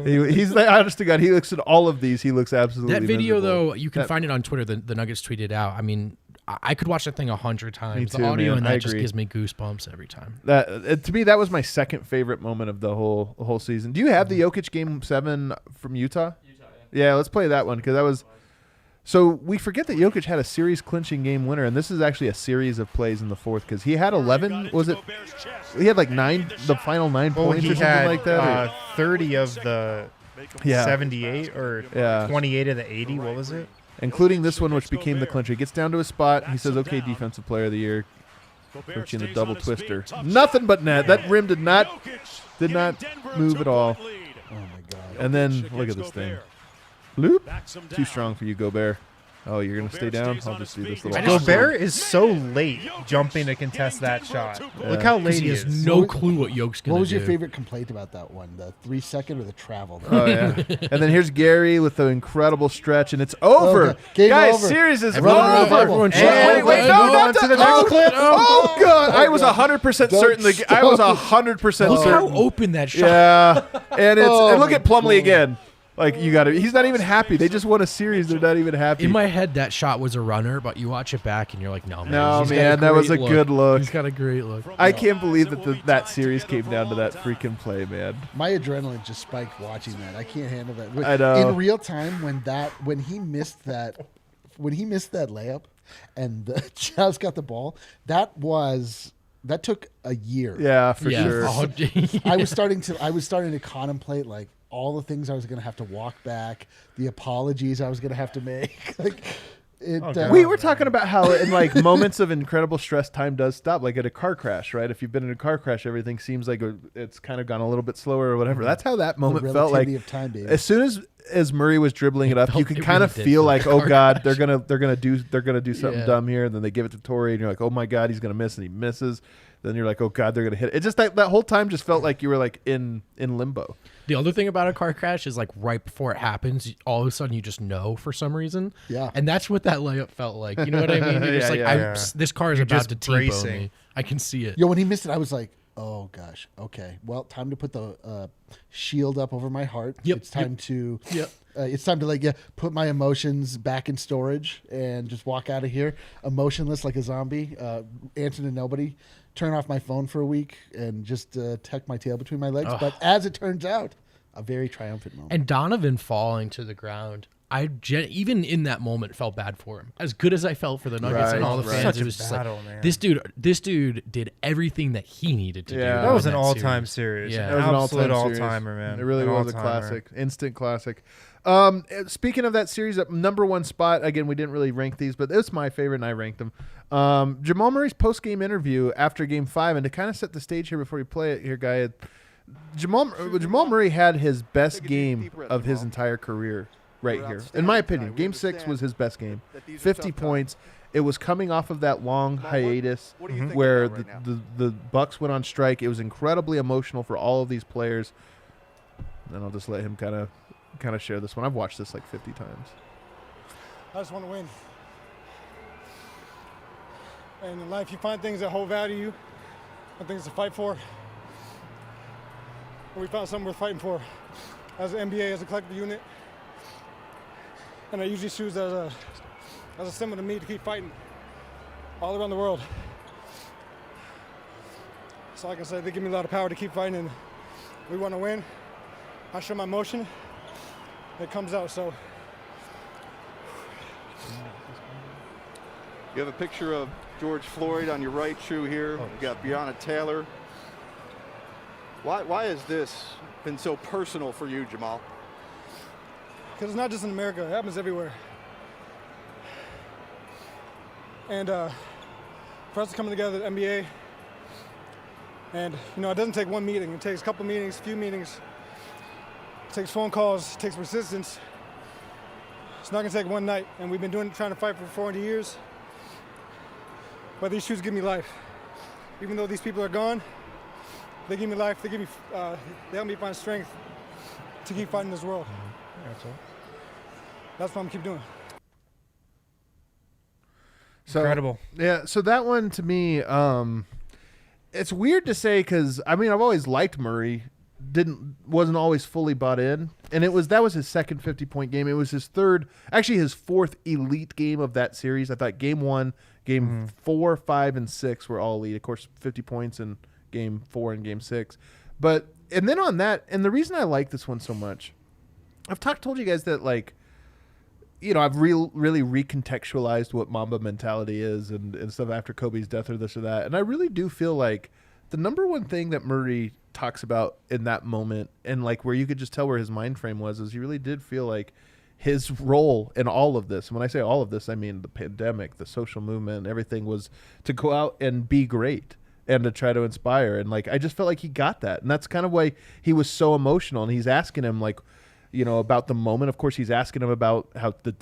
He's like, honest to God, he looks at all of these. He looks absolutely That video, miserable. though, you can That- find it on Twitter. The Nuggets tweeted out. I mean, I could watch that thing 100 times. too, The audio man. in I that just agree. gives me goosebumps every time. To me, that was my second favorite moment of the whole season. Do you have the Jokic Game 7 from Utah? Yeah, let's play that one because that was. So we forget that Jokic had a series clinching game winner, and this is actually a series of plays in the fourth because he had 11. Was it? He had like 9, the final 9 Well, points he or something had like that. 30 of the Yeah. 78 or Yeah. 28 of the 80. What was it? Including this one, which became the clincher. He gets down to his spot. He says, "Okay, defensive player of the year." Coaching the double twister. Nothing but net. That rim did not move at all. Oh my god. And then look at this thing. Loop. Too strong for you, Gobert. Oh, you're gonna stay down. I'll just do this little. Gobert is so late jumping to contest that shot. Look how late He he has is. no clue what Yoke's going to do. What was your favorite complaint about that one? The 3-second or the travel? Oh yeah. And then here's Gary with the incredible stretch, and it's over. Okay, game Guys, over. series is Everyone over. over. Everyone Hey, shut wait, up. no, Go not on to the the next oh, clip. Oh god, I was 100% Don't certain. I was 100% Look certain. how open that shot. Yeah, and it's Oh, and look my at Plumlee God. again. Like you got to. He's not even happy. They just won a series. They're not even happy. In my head, that shot was a runner, but you watch it back and you're like, no, man. No, he's got man, that was great a good look. He's got a great look. I can't believe that that series came down to that freaking play, man. My adrenaline just spiked watching that. I can't handle that. I know. In real time, when he missed that layup, and the Jazz got the ball, that took a year. Yeah, for Yeah. sure. Oh, I was starting to contemplate like all the things I was going to have to walk back, the apologies I was going to have to make. Like it. We were talking about how in like moments of incredible stress, time does stop. Like at a car crash, right? If you've been in a car crash, everything seems like it's kind of gone a little bit slower or whatever. That's how that moment felt like. relativity of time, baby. As soon as Murray was dribbling it up, you could it kind really of did feel feel like, like a oh car god, they're gonna do something Yeah. dumb here, and then they give it to Torrey, and you're like, oh my god, he's gonna miss, and he misses. Then you're like, oh god, they're gonna hit it. It just that whole time just felt like you were like in limbo. The other thing about a car crash is like right before it happens, all of a sudden you just know for some reason. Yeah. And that's what that layup felt like. You know what I mean? You're just Yeah, like, this car is You're about just to T-bone bracing. me. I can see it. Yo, when he missed it, I was like, oh gosh, okay. Well, time to put the shield up over my heart. Yep, It's time to. Yep. It's time to put my emotions back in storage and just walk out of here emotionless like a zombie, answer to nobody, turn off my phone for a week, and just tuck my tail between my legs. But as it turns out, a very triumphant moment. And Donovan falling to the ground. Even in that moment felt bad for him. As good as I felt for the Nuggets and all the fans, Such it a was just battle, like man. this dude did everything that he needed to do. Yeah. That was in an all-time series. series. Yeah. That was an Absolute all-time series. all-timer, man. It really An was a all-timer. classic, instant classic. Speaking of that series, at number one spot, again, we didn't really rank these, but it's my favorite, and I ranked them. Jamal Murray's post-game interview after Game 5, and to kind of set the stage here before we play it here, Guy, Jamal Murray had his best game of his entire career right here. In my opinion, Game 6 was his best game. 50 points. It was coming off of that long hiatus where the Bucks went on strike. It was incredibly emotional for all of these players. And I'll just let him kind of share this one. I've watched this like 50 times. I just want to win. And in life, you find things that hold value to you, and things to fight for. And we found something worth fighting for as an NBA, as a collective unit. And I use these shoes as a symbol to me to keep fighting all around the world. So I can say they give me a lot of power to keep fighting, and we want to win. I show my emotion, it comes out, so. You have a picture of George Floyd on your right shoe here. You got Breonna Taylor. Why has this been so personal for you, Jamal? Because it's not just in America, it happens everywhere. And for us to come together at NBA, and it doesn't take one meeting, it takes a couple meetings, few meetings, it takes phone calls, it takes persistence. It's not gonna take one night, and we've been trying to fight for 400 years. But these shoes give me life. Even though these people are gone, they give me life, they help me find strength to keep fighting this world. That's what I'm keep doing. So, Incredible. Yeah, so that one to me, it's weird to say because I've always liked Murray, wasn't always fully bought in, and that was his second 50-point game. It was his fourth elite game of that series. I thought game 1, game 4, 5, and 6 were all elite. Of course, 50 points in game 4 and game 6, and then on that, and the reason I like this one so much, I've told you guys that I've really recontextualized what Mamba mentality is and stuff after Kobe's death or this or that. And I really do feel like the number one thing that Murray talks about in that moment and where you could just tell where his mind frame was is he really did feel like his role in all of this. And when I say all of this, I mean the pandemic, the social movement, everything was to go out and be great and to try to inspire. And I just felt like he got that. And that's kind of why he was so emotional. And he's asking him about the moment. Of course, he's asking him about how the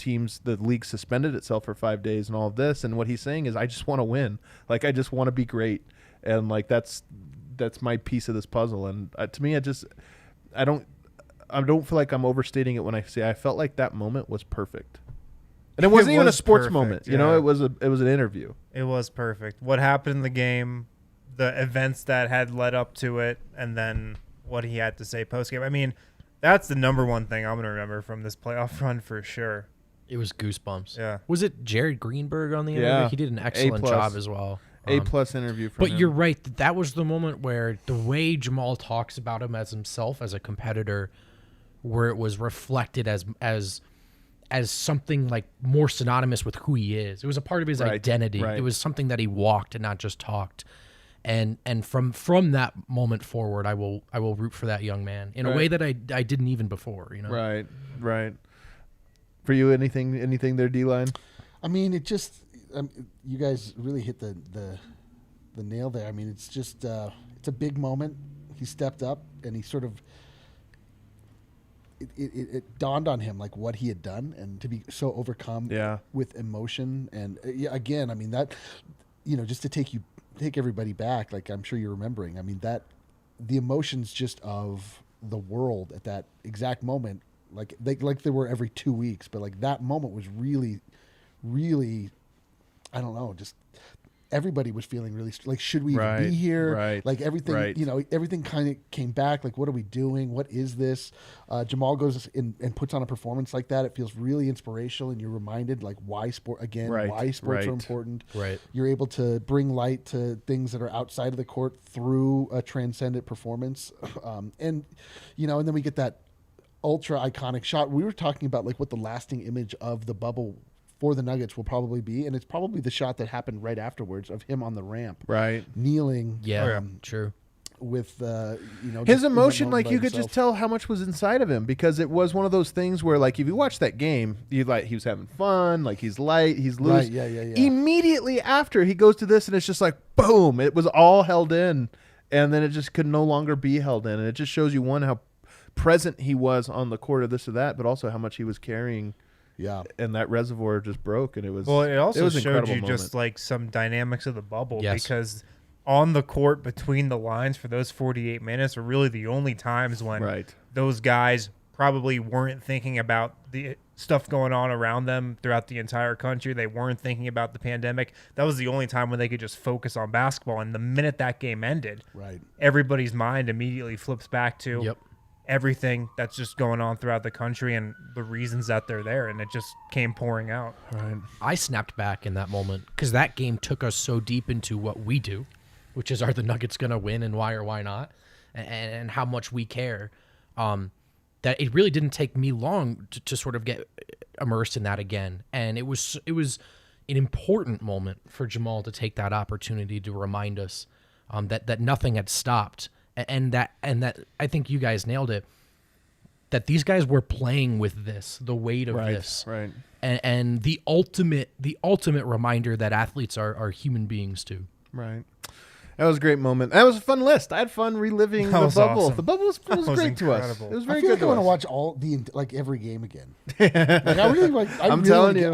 league suspended itself for 5 days and all of this. And what he's saying is, I just want to win. I just want to be great. And that's my piece of this puzzle. And to me, I don't feel like I'm overstating it when I say I felt like that moment was perfect. And it wasn't even a sports perfect, moment. yeah. It was an interview. It was perfect. What happened in the game, the events that had led up to it, and then what he had to say post game. That's the number one thing I'm going to remember from this playoff run for sure. It was goosebumps. Yeah. Was it Jared Greenberg on the interview? Yeah. He did an excellent job as well. A+ interview from him. But you're right. That was the moment where the way Jamal talks about him as himself, as a competitor, where it was reflected as something more synonymous with who he is. It was a part of his identity. Right. It was something that he walked and not just talked. And from that moment forward, I will root for that young man in a way that I didn't even before. Right. For you, anything there, D-line? It just you guys really hit the nail there. It's just it's a big moment. He stepped up and he sort of it dawned on him what he had done and to be so overcome with emotion and again that just to take everybody back, I'm sure you're remembering. That the emotions just of the world at that exact moment, they were every 2 weeks, but that moment was really, really, I don't know, just everybody was feeling really should we even be here? Right. Everything, everything kind of came back. What are we doing? What is this? Jamal goes and puts on a performance like that. It feels really inspirational, and you're reminded why sports are important. Right. You're able to bring light to things that are outside of the court through a transcendent performance, and then we get that ultra iconic shot. We were talking about what the lasting image of the bubble for the Nuggets will probably be, and it's probably the shot that happened right afterwards of him on the ramp, kneeling. Yeah, true. With his emotion, you could just tell how much was inside of him because it was one of those things where, if you watch that game, he was having fun, he's light, he's loose. Right, yeah. Immediately after he goes to this, and it's just boom! It was all held in, and then it just could no longer be held in, and it just shows you how present he was on the court of this or that, but also how much he was carrying. Yeah, and that reservoir just broke, and it was. Well, it also showed you moment. just some dynamics of the bubble because on the court between the lines for those 48 minutes are really the only times when those guys probably weren't thinking about the stuff going on around them throughout the entire country. They weren't thinking about the pandemic. That was the only time when they could just focus on basketball. And the minute that game ended, everybody's mind immediately flips back to everything that's just going on throughout the country and the reasons that they're there. And it just came pouring out. I snapped back in that moment because that game took us so deep into what we do, which is, are the Nuggets going to win and why or why not, and how much we care. That it really didn't take me long to sort of get immersed in that again. And it was an important moment for Jamal to take that opportunity to remind us that nothing had stopped, and that I think you guys nailed it, that these guys were playing with this, the weight of this. Right. And the ultimate reminder that athletes are human beings too. Right. That was a great moment. That was a fun list. I had fun reliving the bubble. Awesome. The bubble was great to us. It was very I feel good like I want to watch every game again. I really like. I'm telling you.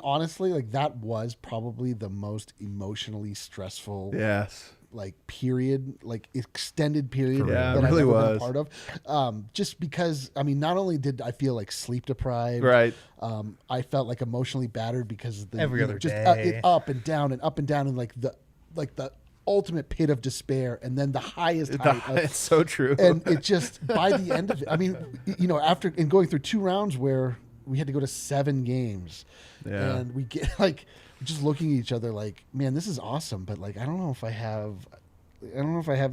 Honestly, like that was probably the most emotionally stressful. Yes. Like period, like extended period Yeah, that it really I've ever been was. a part of. Just because, not only did I feel like sleep deprived, right? I felt like emotionally battered because of the every other just day, up and down and like the ultimate pit of despair, and then the highest height. It's so true. And it just, by the end of it, after going through 2 rounds where we had to go to 7 games, and we get just looking at each other like, man, this is awesome, but like I don't know if I have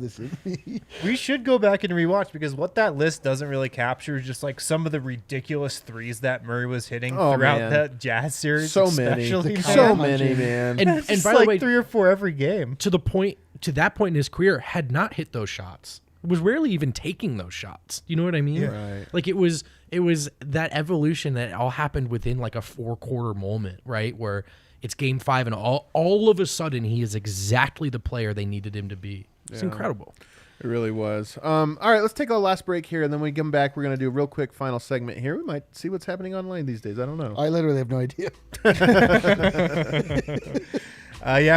this in me. We should go back and rewatch, because what that list doesn't really capture is just like some of the ridiculous threes that Murray was hitting throughout that Jazz series. So many, man. And by like the way, 3 or 4 every game. To that point in his career, had not hit those shots. Was rarely even taking those shots. You know what I mean? Yeah. Right. Like it was that evolution that all happened within like a 4-quarter moment, right? Where it's game 5 and all of a sudden he is exactly the player they needed him to be. It's incredible. It really was. All right, let's take a last break here, and then when we come back, we're going to do a real quick final segment here. We might see what's happening online these days. I don't know. I literally have no idea.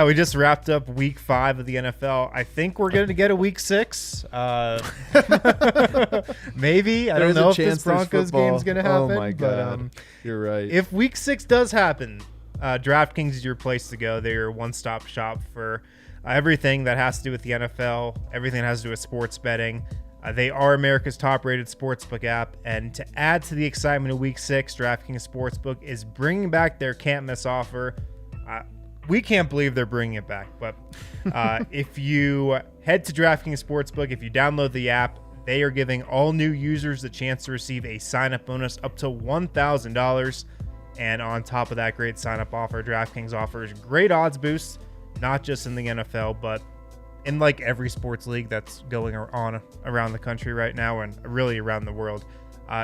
We just wrapped up week 5 of the NFL. I think we're going to get a week 6. Maybe. I don't know if this Broncos game is going to happen. Oh, my God. But, you're right. If week 6 does happen, DraftKings is your place to go. They're your one-stop shop for everything that has to do with the NFL, everything that has to do with sports betting. They are America's top-rated sportsbook app, and to add to the excitement of Week 6, DraftKings Sportsbook is bringing back their can't-miss offer. We can't believe they're bringing it back, but if you head to DraftKings Sportsbook, if you download the app, they are giving all new users the chance to receive a sign-up bonus up to $1,000. And on top of that great sign-up offer, DraftKings offers great odds boosts, not just in the NFL, but in like every sports league that's going on around the country right now and really around the world.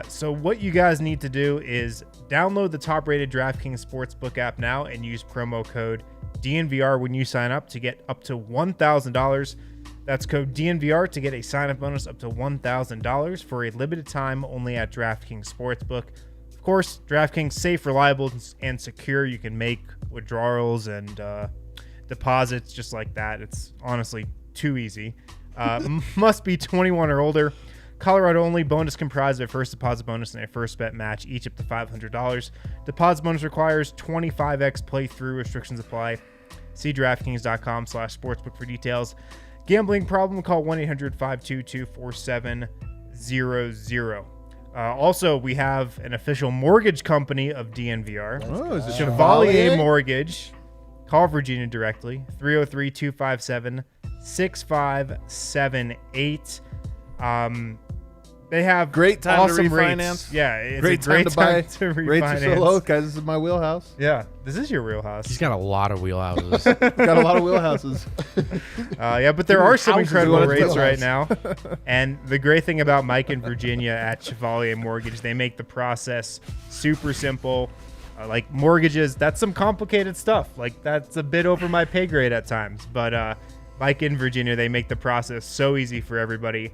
So what you guys need to do is download the top-rated DraftKings Sportsbook app now and use promo code DNVR when you sign up to get up to $1,000. That's code DNVR to get a sign-up bonus up to $1,000 for a limited time only at DraftKings Sportsbook. Of course, DraftKings safe, reliable, and secure. You can make withdrawals and deposits just like that. It's honestly too easy. Must be 21 or older. Colorado only. Bonus comprised of a first deposit bonus and a first bet match, each up to $500. Deposit bonus requires 25x playthrough. Restrictions apply. See DraftKings.com/sportsbook for details. Gambling problem? Call 1-800-522-4700. Also, we have an official mortgage company of DNVR. Oh, is it Chevalier Mortgage. Call Virginia directly. 303-257-6578. They have great time awesome to refinance. Rates. Yeah, it's great a great time to buy. to refinance. Rates are so low, guys. This is my wheelhouse. Yeah, this is your wheelhouse. He's got a lot of wheelhouses. Got a lot of wheelhouses. But there are some houses incredible in rates wheelhouse. right now. And the great thing about Mike and Virginia at Chevalier Mortgage, they make the process super simple. Like mortgages, that's some complicated stuff. Like that's a bit over my pay grade at times. But Mike and Virginia, they make the process so easy for everybody.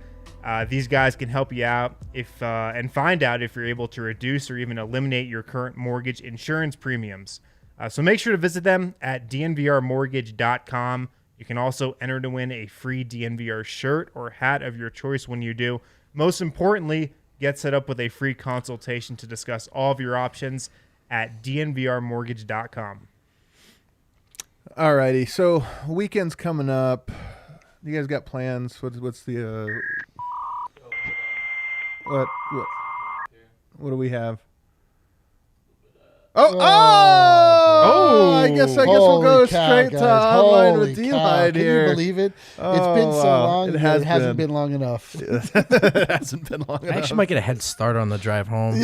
These guys can help you out and find out if you're able to reduce or even eliminate your current mortgage insurance premiums. So make sure to visit them at dnvrmortgage.com. You can also enter to win a free DNVR shirt or hat of your choice when you do. Most importantly, Get set up with a free consultation to discuss all of your options at dnvrmortgage.com. Alrighty, so weekend's coming up. You guys got plans? What's the what do we have? Oh! I guess we'll go straight to online with D-Line here. Can you believe it? It's been so long. It hasn't been long enough. It hasn't been long enough. I actually might get a head start on the drive home.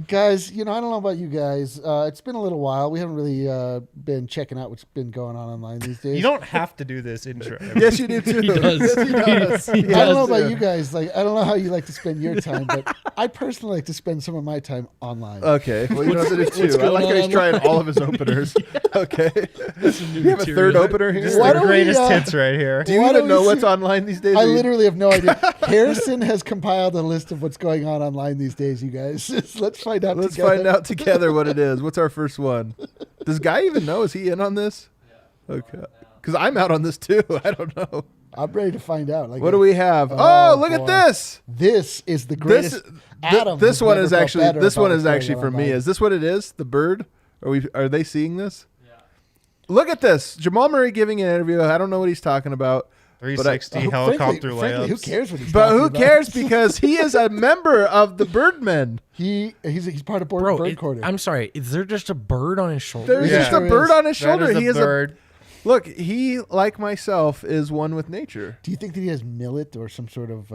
Guys, I don't know about you guys. It's been a little while. We haven't really been checking out what's been going on online these days. You don't have to do this intro. Yes, you do too. He does. Yes, he does. I don't know about you guys. I don't know how you like to spend your time, but I personally like to spend some of my time online. Okay. Well, you know what to do too. I like how he's trying all of his openers. Okay. You have a third opener here? Just the greatest hits right here. Do you even know what's online these days? I literally have no idea. Harrison has compiled a list of what's going on online these days, you guys. Let's find out Let's together. find out together what it is. What's our first one? Does Guy even know? Is he in on this? Yeah. Okay. Because I'm out on this too. I don't know. I'm ready to find out. What do we have? Oh, look at this. This is the greatest. This one is actually for me. Is this what it is? The bird? Are they seeing this? Yeah. Look at this. Jamal Murray giving an interview. I don't know what he's talking about. 360 helicopter layups. Who cares what he's But talking who about? cares because he is a member of the Birdmen. He's part of Bird Quarter. I'm sorry. Is there just a bird on his shoulder? There's just a bird on his shoulder. He is a bird. Look, he, like myself, is one with nature. Do you think that he has millet or some sort of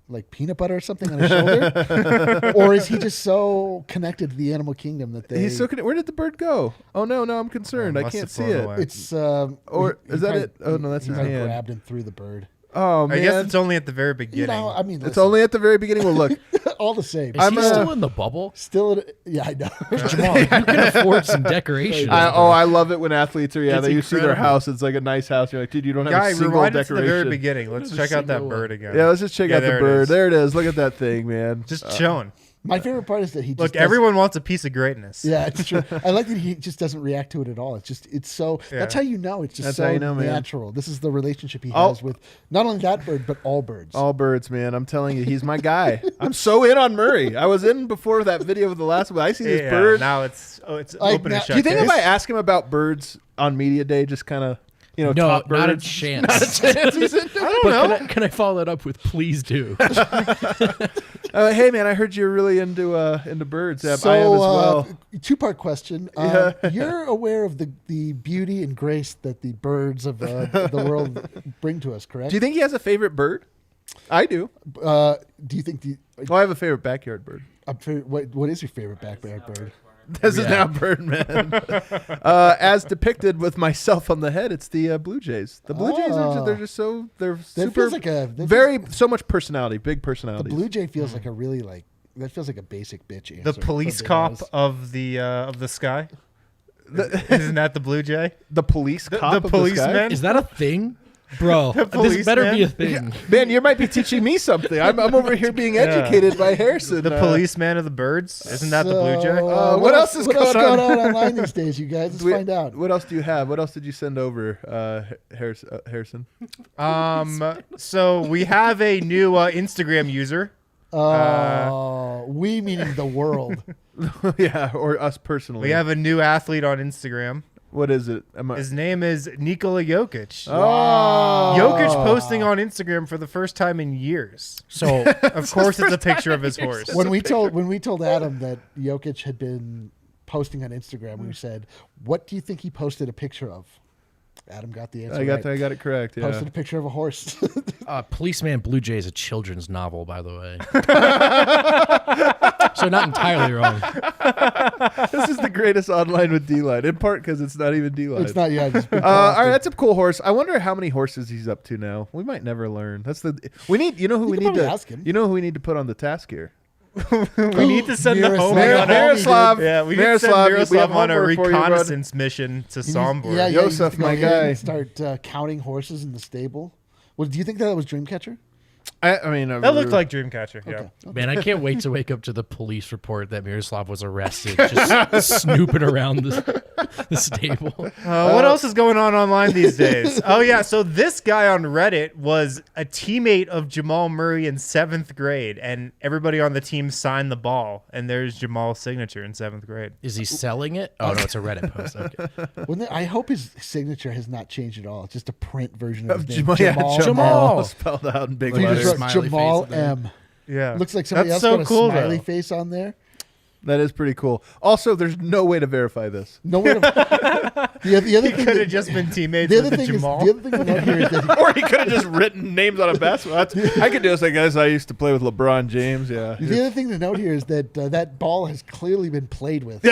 like peanut butter or something on his shoulder? Or is he just so connected to the animal kingdom that He's so connected. Where did the bird go? Oh, no, I'm concerned. I can't see it. It's or is that it? Oh, no, that's his hand. Grabbed and threw the bird. Oh, man. I guess it's only at the very beginning. It's only at the very beginning. Well, look. All the same. Is he still in the bubble? Yeah, I know. Jamal, you can afford some decorations. I love it when athletes are, It's you see their incredible. house. It's like a nice house. You're like, dude, you don't have Guy, a single rewind it decoration. to the very beginning. Let's check out that bird again. Yeah, let's just check out the there it bird. is. There it is. Look at that thing, man. Just showing. My favorite part is that he just Look, everyone wants a piece of greatness. Yeah, it's true. I like that he just doesn't react to it at all. It's so. Yeah. That's how you know. It's just That's so how you know, man. natural. This is the relationship he has with not only that bird but all birds. All birds, man. I'm telling you, he's my guy. I'm so in on Murray. I was in before that video of the last one. I see this bird. Now it's Like, open and shut. Do you think case. if I ask him about birds on media day, just kind of, top birds? Not a chance. Not a chance. He's in there. I don't know. Can I follow that up with please do? Hey, man, I heard you're really into birds. So, I am as well. Two-part question. You're aware of the beauty and grace that the birds of the world bring to us, correct? Do you think he has a favorite bird? I do. Do you think I have a favorite backyard bird. what is your favorite backyard bird? This is now Birdman. As depicted with myself on the head, it's the Blue Jays. The Blue Jays they're just so super so much personality, big personality. The Blue Jay feels like a really that feels like a basic bitch answer. The police cop of the sky? Isn't that the Blue Jay? The police cop the of policeman? the sky? Is that a thing? Bro, this better be a thing. Man, you might be teaching me something. I'm over here being educated by Harrison. The policeman of the birds? Isn't that the Blue Jay? What else is going on online these days, you guys? Let's find out. What else do you have? What else did you send over, Harrison? So we have a new Instagram user. We meaning the world. Yeah, or us personally. We have a new athlete on Instagram. What is it? His name is Nikola Jokic. Oh. Jokic posting on Instagram for the first time in years. So of course it's a picture of his horse. When we told Adam that Jokic had been posting on Instagram, we said, "What do you think he posted a picture of?" Adam got the answer. I got it correct. Yeah. Posted a picture of a horse. Policeman Blue Jay is a children's novel, by the way. So not entirely wrong. This is the greatest online with D-Line, in part because it's not even D-Line. It's not. Yeah. All right, that's a cool horse. I wonder how many horses he's up to now. We might never learn. We need. You know who we need to ask him. You know who we need to put on the task here. We need to send the homie on Miroslav. we need to send Miroslav on a reconnaissance mission to Sombor. Yeah, Yosef, my guy. Start counting horses in the stable. Well, do you think that was Dreamcatcher? I mean, that looked like Dreamcatcher. Yeah. Man, I can't wait to wake up to the police report that Miroslav was arrested, just snooping around the stable. What else is going on online these days? Oh, yeah. So this guy on Reddit was a teammate of Jamal Murray in 7th grade, and everybody on the team signed the ball, and there's Jamal's signature in 7th grade. Is he selling it? Oh, no, it's a Reddit post. Okay. I hope his signature has not changed at all. It's just a print version of his name. Jamal spelled out in big He letters. just wrote Jamal M. Yeah. Looks like somebody That's else so put a cool, smiley though. face on there. That is pretty cool. Also, there's no way to verify this. No way to. The other He thing could have just been teammates the other with thing Jamal. Is, the other thing to note here is that Or he could have just written names on a basketball. I could do this. I guess I used to play with LeBron James. Yeah. the other thing to note here is that that ball has clearly been played with.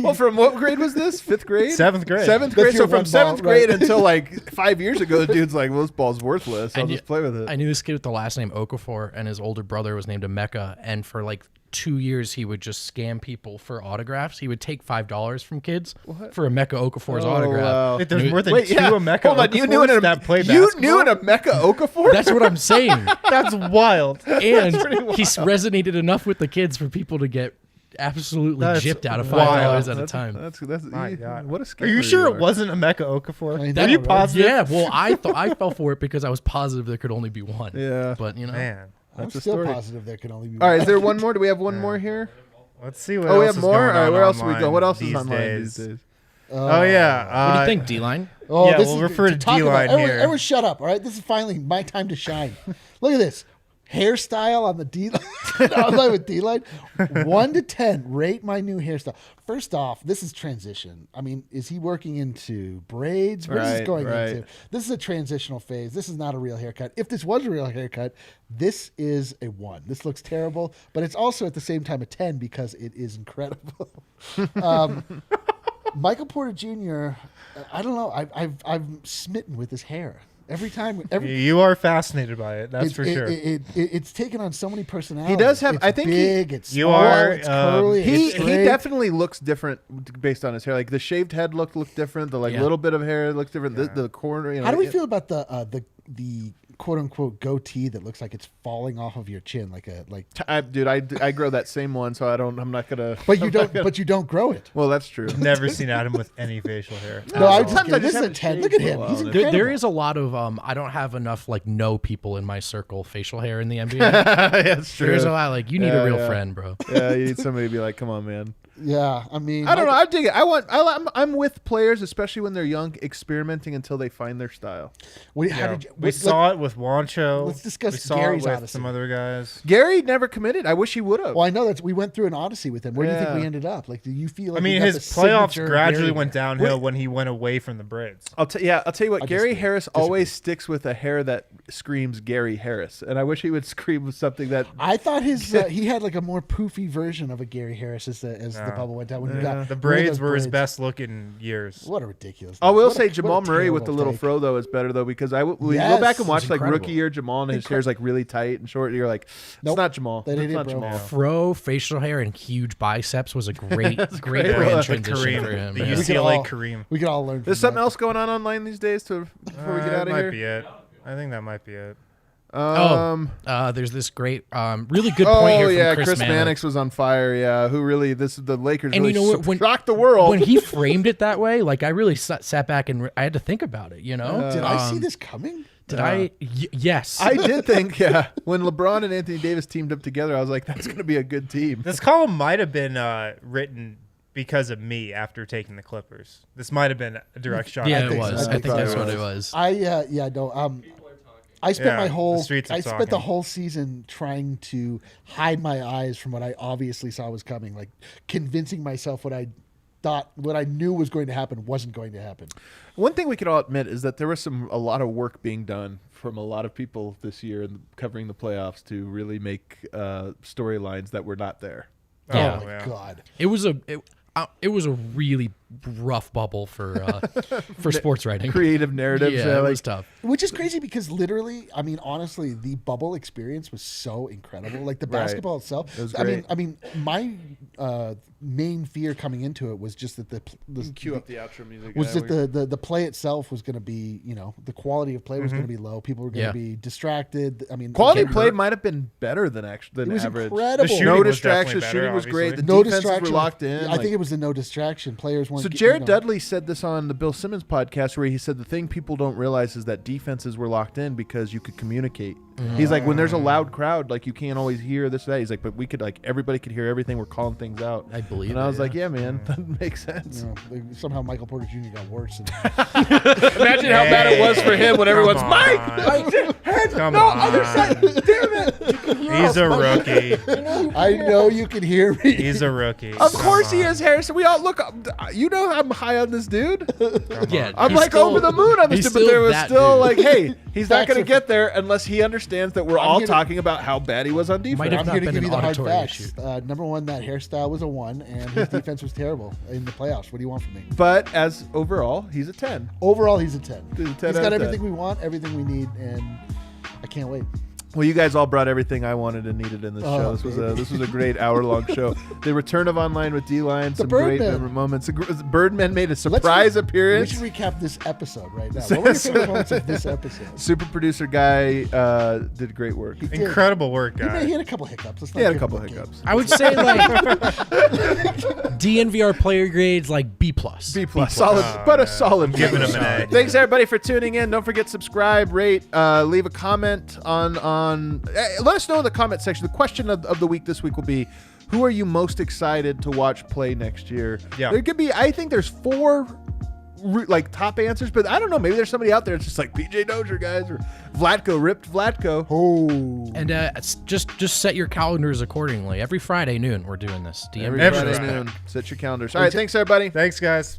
Well, from what grade was this? 5th grade? 7th grade. 7th grade. So from 7th grade until like 5 years ago, the dude's like, well, this ball's worthless. I'll just play with it. I knew this kid with the last name Okafor, and his older brother was named Emeka, and for like 2 years he would just scam people for autographs. He would take $5 from kids for Emeka Okafor's autograph. Wow. Wait, there's more than two yeah. Emeka Hold on, you knew Okafors an that play You basketball? knew an Emeka Okafor? That's what I'm saying. That's wild. And he resonated enough with the kids for people to get absolutely gypped out of $5 at a time. That's My God. What a scammer Are you sure are. it wasn't Emeka Okafor? I Are know, you right? positive? Yeah, well, I fell for it because I was positive there could only be one. Yeah. But you know, Man. I'm That's a still story. positive there can only be All right, one. is there one more? Do we have one more here? Let's see what Oh, we else have is more? going All right, on where else are we online going? What else is these online days. these days? Oh, yeah. what do you think, D-Line? Oh, Yeah, this we'll is refer to talk about- D-line everyone, here. Everyone shut up, all right? This is finally my time to shine. Look at this. Hairstyle on the D-line. Online with D-line. 1 to 10. Rate my new hairstyle. First off, this is transition. I mean, is he working into braids? What is this going into? This is a transitional phase. This is not a real haircut. If this was a real haircut, this is a 1. This looks terrible, but it's also at the same time a 10 because it is incredible. Michael Porter Jr., I don't know. I'm smitten with his hair. Every time, You are fascinated by it, that's for sure. It's taken on so many personalities. He does have. It's I think big. It's you small, are, It's curly. he it's straight. definitely looks different based on his hair. Like the shaved head looked different. The little bit of hair looks different. The corner. You know, How do we feel about the quote unquote goatee that looks like it's falling off of your chin, Dude, I grow that same one, so I'm not gonna. But you don't. But you don't grow it. Well, that's true. Never seen Adam with any facial hair. No, I'm just Sometimes I kidding. This just is a haven't 10. Look at shaved him. for a He's while. incredible. There is a lot of I don't have enough no people in my circle facial hair in the NBA. That's true. There's a lot you need a real Yeah. friend, bro. Yeah, you need somebody to be like, come on, man. Yeah, I mean, I don't know. I dig it. I'm with players, especially when they're young, experimenting until they find their style. How Yeah. did you, We saw it with Wancho. Let's discuss we saw Gary's it with Odyssey. some other guys. Gary never committed. I wish he would have. Well, I know that we went through an odyssey with him. Where do you think Yeah. we ended up? Like, do you feel? I Like we mean, got his the playoffs signature gradually Gary went hair? downhill when he went away from the braids. I'll tell you what. I Gary disagree. Harris always sticks with a hair that screams Gary Harris, and I wish he would scream with something that. I thought he had like a more poofy version of a Gary Harris as the bubble went down. When he got The rid of braids those were his braids. best looking years. What a ridiculous. I will what say a Jamal Murray with the terrible little take. fro though is better though because when you Yes, go back and watch it's like incredible. rookie year Jamal and his hair's like really tight and short, you're like, Nope. it's not Jamal. That ain't It's it, not bro. Jamal. Fro, facial hair, and huge biceps was a great great. brand That's The transition for Kareem, him. the yeah. We could UCLA all- Kareem. We could all learn. There's from something that. else going on online these days before we get out That of might here. be it. I think that might be it. There's this great, really good point here from yeah, Chris Mannix. Mannix was on fire. Yeah, who really? The Lakers And really you know what, when- shocked the world. When he framed it that way, like I really sat back and I had to think about it. You know, Did I see this coming? Did I? Yes, I did think, yeah. When LeBron and Anthony Davis teamed up together, I was like, that's going to be a good team. This column might have been written because of me after taking the Clippers. This might have been a direct shot. Yeah, at it me. was. I think that's what it was. I spent Yeah, my whole the streets are I spent the talking. whole season trying to hide my eyes from what I obviously saw was coming, like convincing myself what I knew was going to happen wasn't going to happen. One thing we could all admit is that there was a lot of work being done from a lot of people this year in covering the playoffs to really make storylines that were not there. Yeah. Oh my god. It was a really rough bubble for sports writing. Creative narratives. Yeah, it was tough. Which is crazy because literally, I mean, honestly, the bubble experience was so incredible. Like the basketball itself. It was I great. mean, my main fear coming into it was just that the Cue up the outro music. was that the play itself was going to be, the quality of play was going to be low. People were going to be distracted. I mean, quality play might have been better than it was average. incredible. The shooting No was distractions. definitely Shooting was better, great. The no defenses distraction were locked in. I think it was the no distraction. Players weren't. So Jared Dudley said this on the Bill Simmons podcast, where he said the thing people don't realize is that defenses were locked in because you could communicate. He's like, when there's a loud crowd, like you can't always hear this or that. He's like, but we could, like, everybody could hear everything. We're calling things out. I believe And it, I was yeah. like, yeah, man, that makes sense. Somehow Michael Porter Jr. got worse. Imagine how bad it was for him when everyone's Mike. Come No, on. other side. Damn it. He's a rookie. I know you can hear me. He's a rookie. Of course he is, Harrison. We all look. You know I'm high on this dude. Yeah, I'm he's like still- over the moon on this he's dude, but there was that still dude. like, hey, he's not Facts going are- to get there unless he understands that we're all gonna- talking about how bad he was on defense. Might have I'm not here to been give an you the hard auditory facts. issue. Number one, that hairstyle was a 1, and his defense was terrible in the playoffs. What do you want from me? But as overall, he's a 10. Overall, he's a 10. He's a 10 He's out got of 10. everything we want, everything we need, and I can't wait. Well, you guys all brought everything I wanted and needed in this Oh, show. This was a great hour-long show. The return of Online with D-Line, some great Birdman. moments. Birdman made a surprise appearance. We should recap this episode right now. What were your favorite moments of this episode? Super producer guy did great work. He did. Incredible work, guys. He had a couple hiccups. Let's not He had a give couple him hiccups. I would say like DNVR player grades like B+. B+, solid, but a solid. giving B+. him an A. Thanks everybody for tuning in. Don't forget subscribe, rate, leave a comment on. Let us know in the comment section. The question of the week this week will be, who are you most excited to watch play next year? Yeah. There could be. I think there's 4 like top answers, but I don't know. Maybe there's somebody out there that's just like PJ Dozier, guys, or Vlatko, ripped Vlatko. Oh. And just set your calendars accordingly. Every Friday noon, we're doing this. Every DNVR Friday Show. noon. Set your calendars. All right, thanks everybody. Thanks, guys.